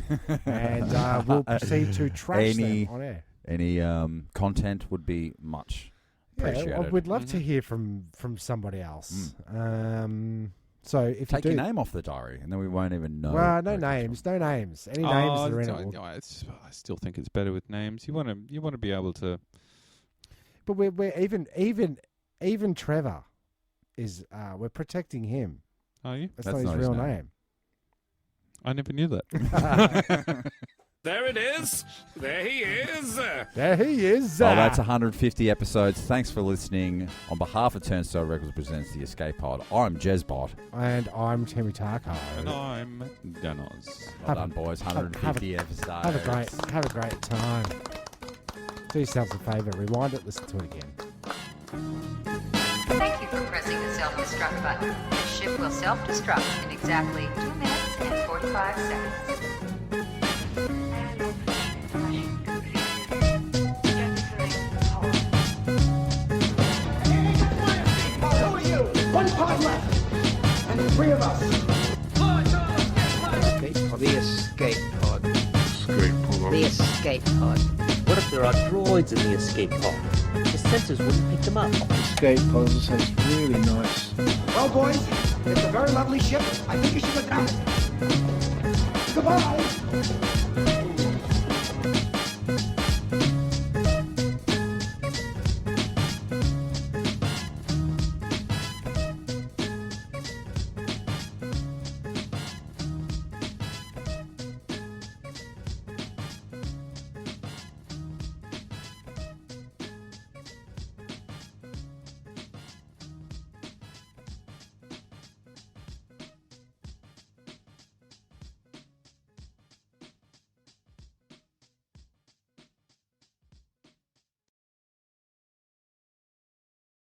Speaker 4: and we'll proceed to trash them on air.
Speaker 3: Any content would be much appreciated.
Speaker 4: Yeah, we'd love to hear from somebody else. So if
Speaker 3: take
Speaker 4: you do,
Speaker 3: your name off the diary, and then we won't even know.
Speaker 4: Well, no names. Any names that are in it.
Speaker 5: I still think it's better with names. You want to be able to.
Speaker 4: But we're even Trevor is we're protecting him.
Speaker 5: Are you?
Speaker 4: That's not his real name.
Speaker 5: I never knew that.
Speaker 6: There it is. There he is.
Speaker 4: There he is.
Speaker 3: Oh, that's 150 episodes. Thanks for listening. On behalf of Turnstyle Records presents the Escape Pod, I'm Jezbot.
Speaker 4: And I'm Timmy Tarko.
Speaker 5: And I'm Danoz.
Speaker 3: Well done, boys. 150 episodes.
Speaker 4: Have a great time. Do yourselves a favour. Rewind it. Listen to it again.
Speaker 7: Thank you for pressing the self-destruct button. The ship will self-destruct in exactly 2 minutes and 45 seconds.
Speaker 8: One pod left, and 3 of us.
Speaker 2: The escape pod. The escape pod.
Speaker 9: What if there are droids in the escape pod? The sensors wouldn't pick them up.
Speaker 8: Escape puzzles sounds really nice. Well, boys, it's a very lovely ship. I think you should look out. Goodbye.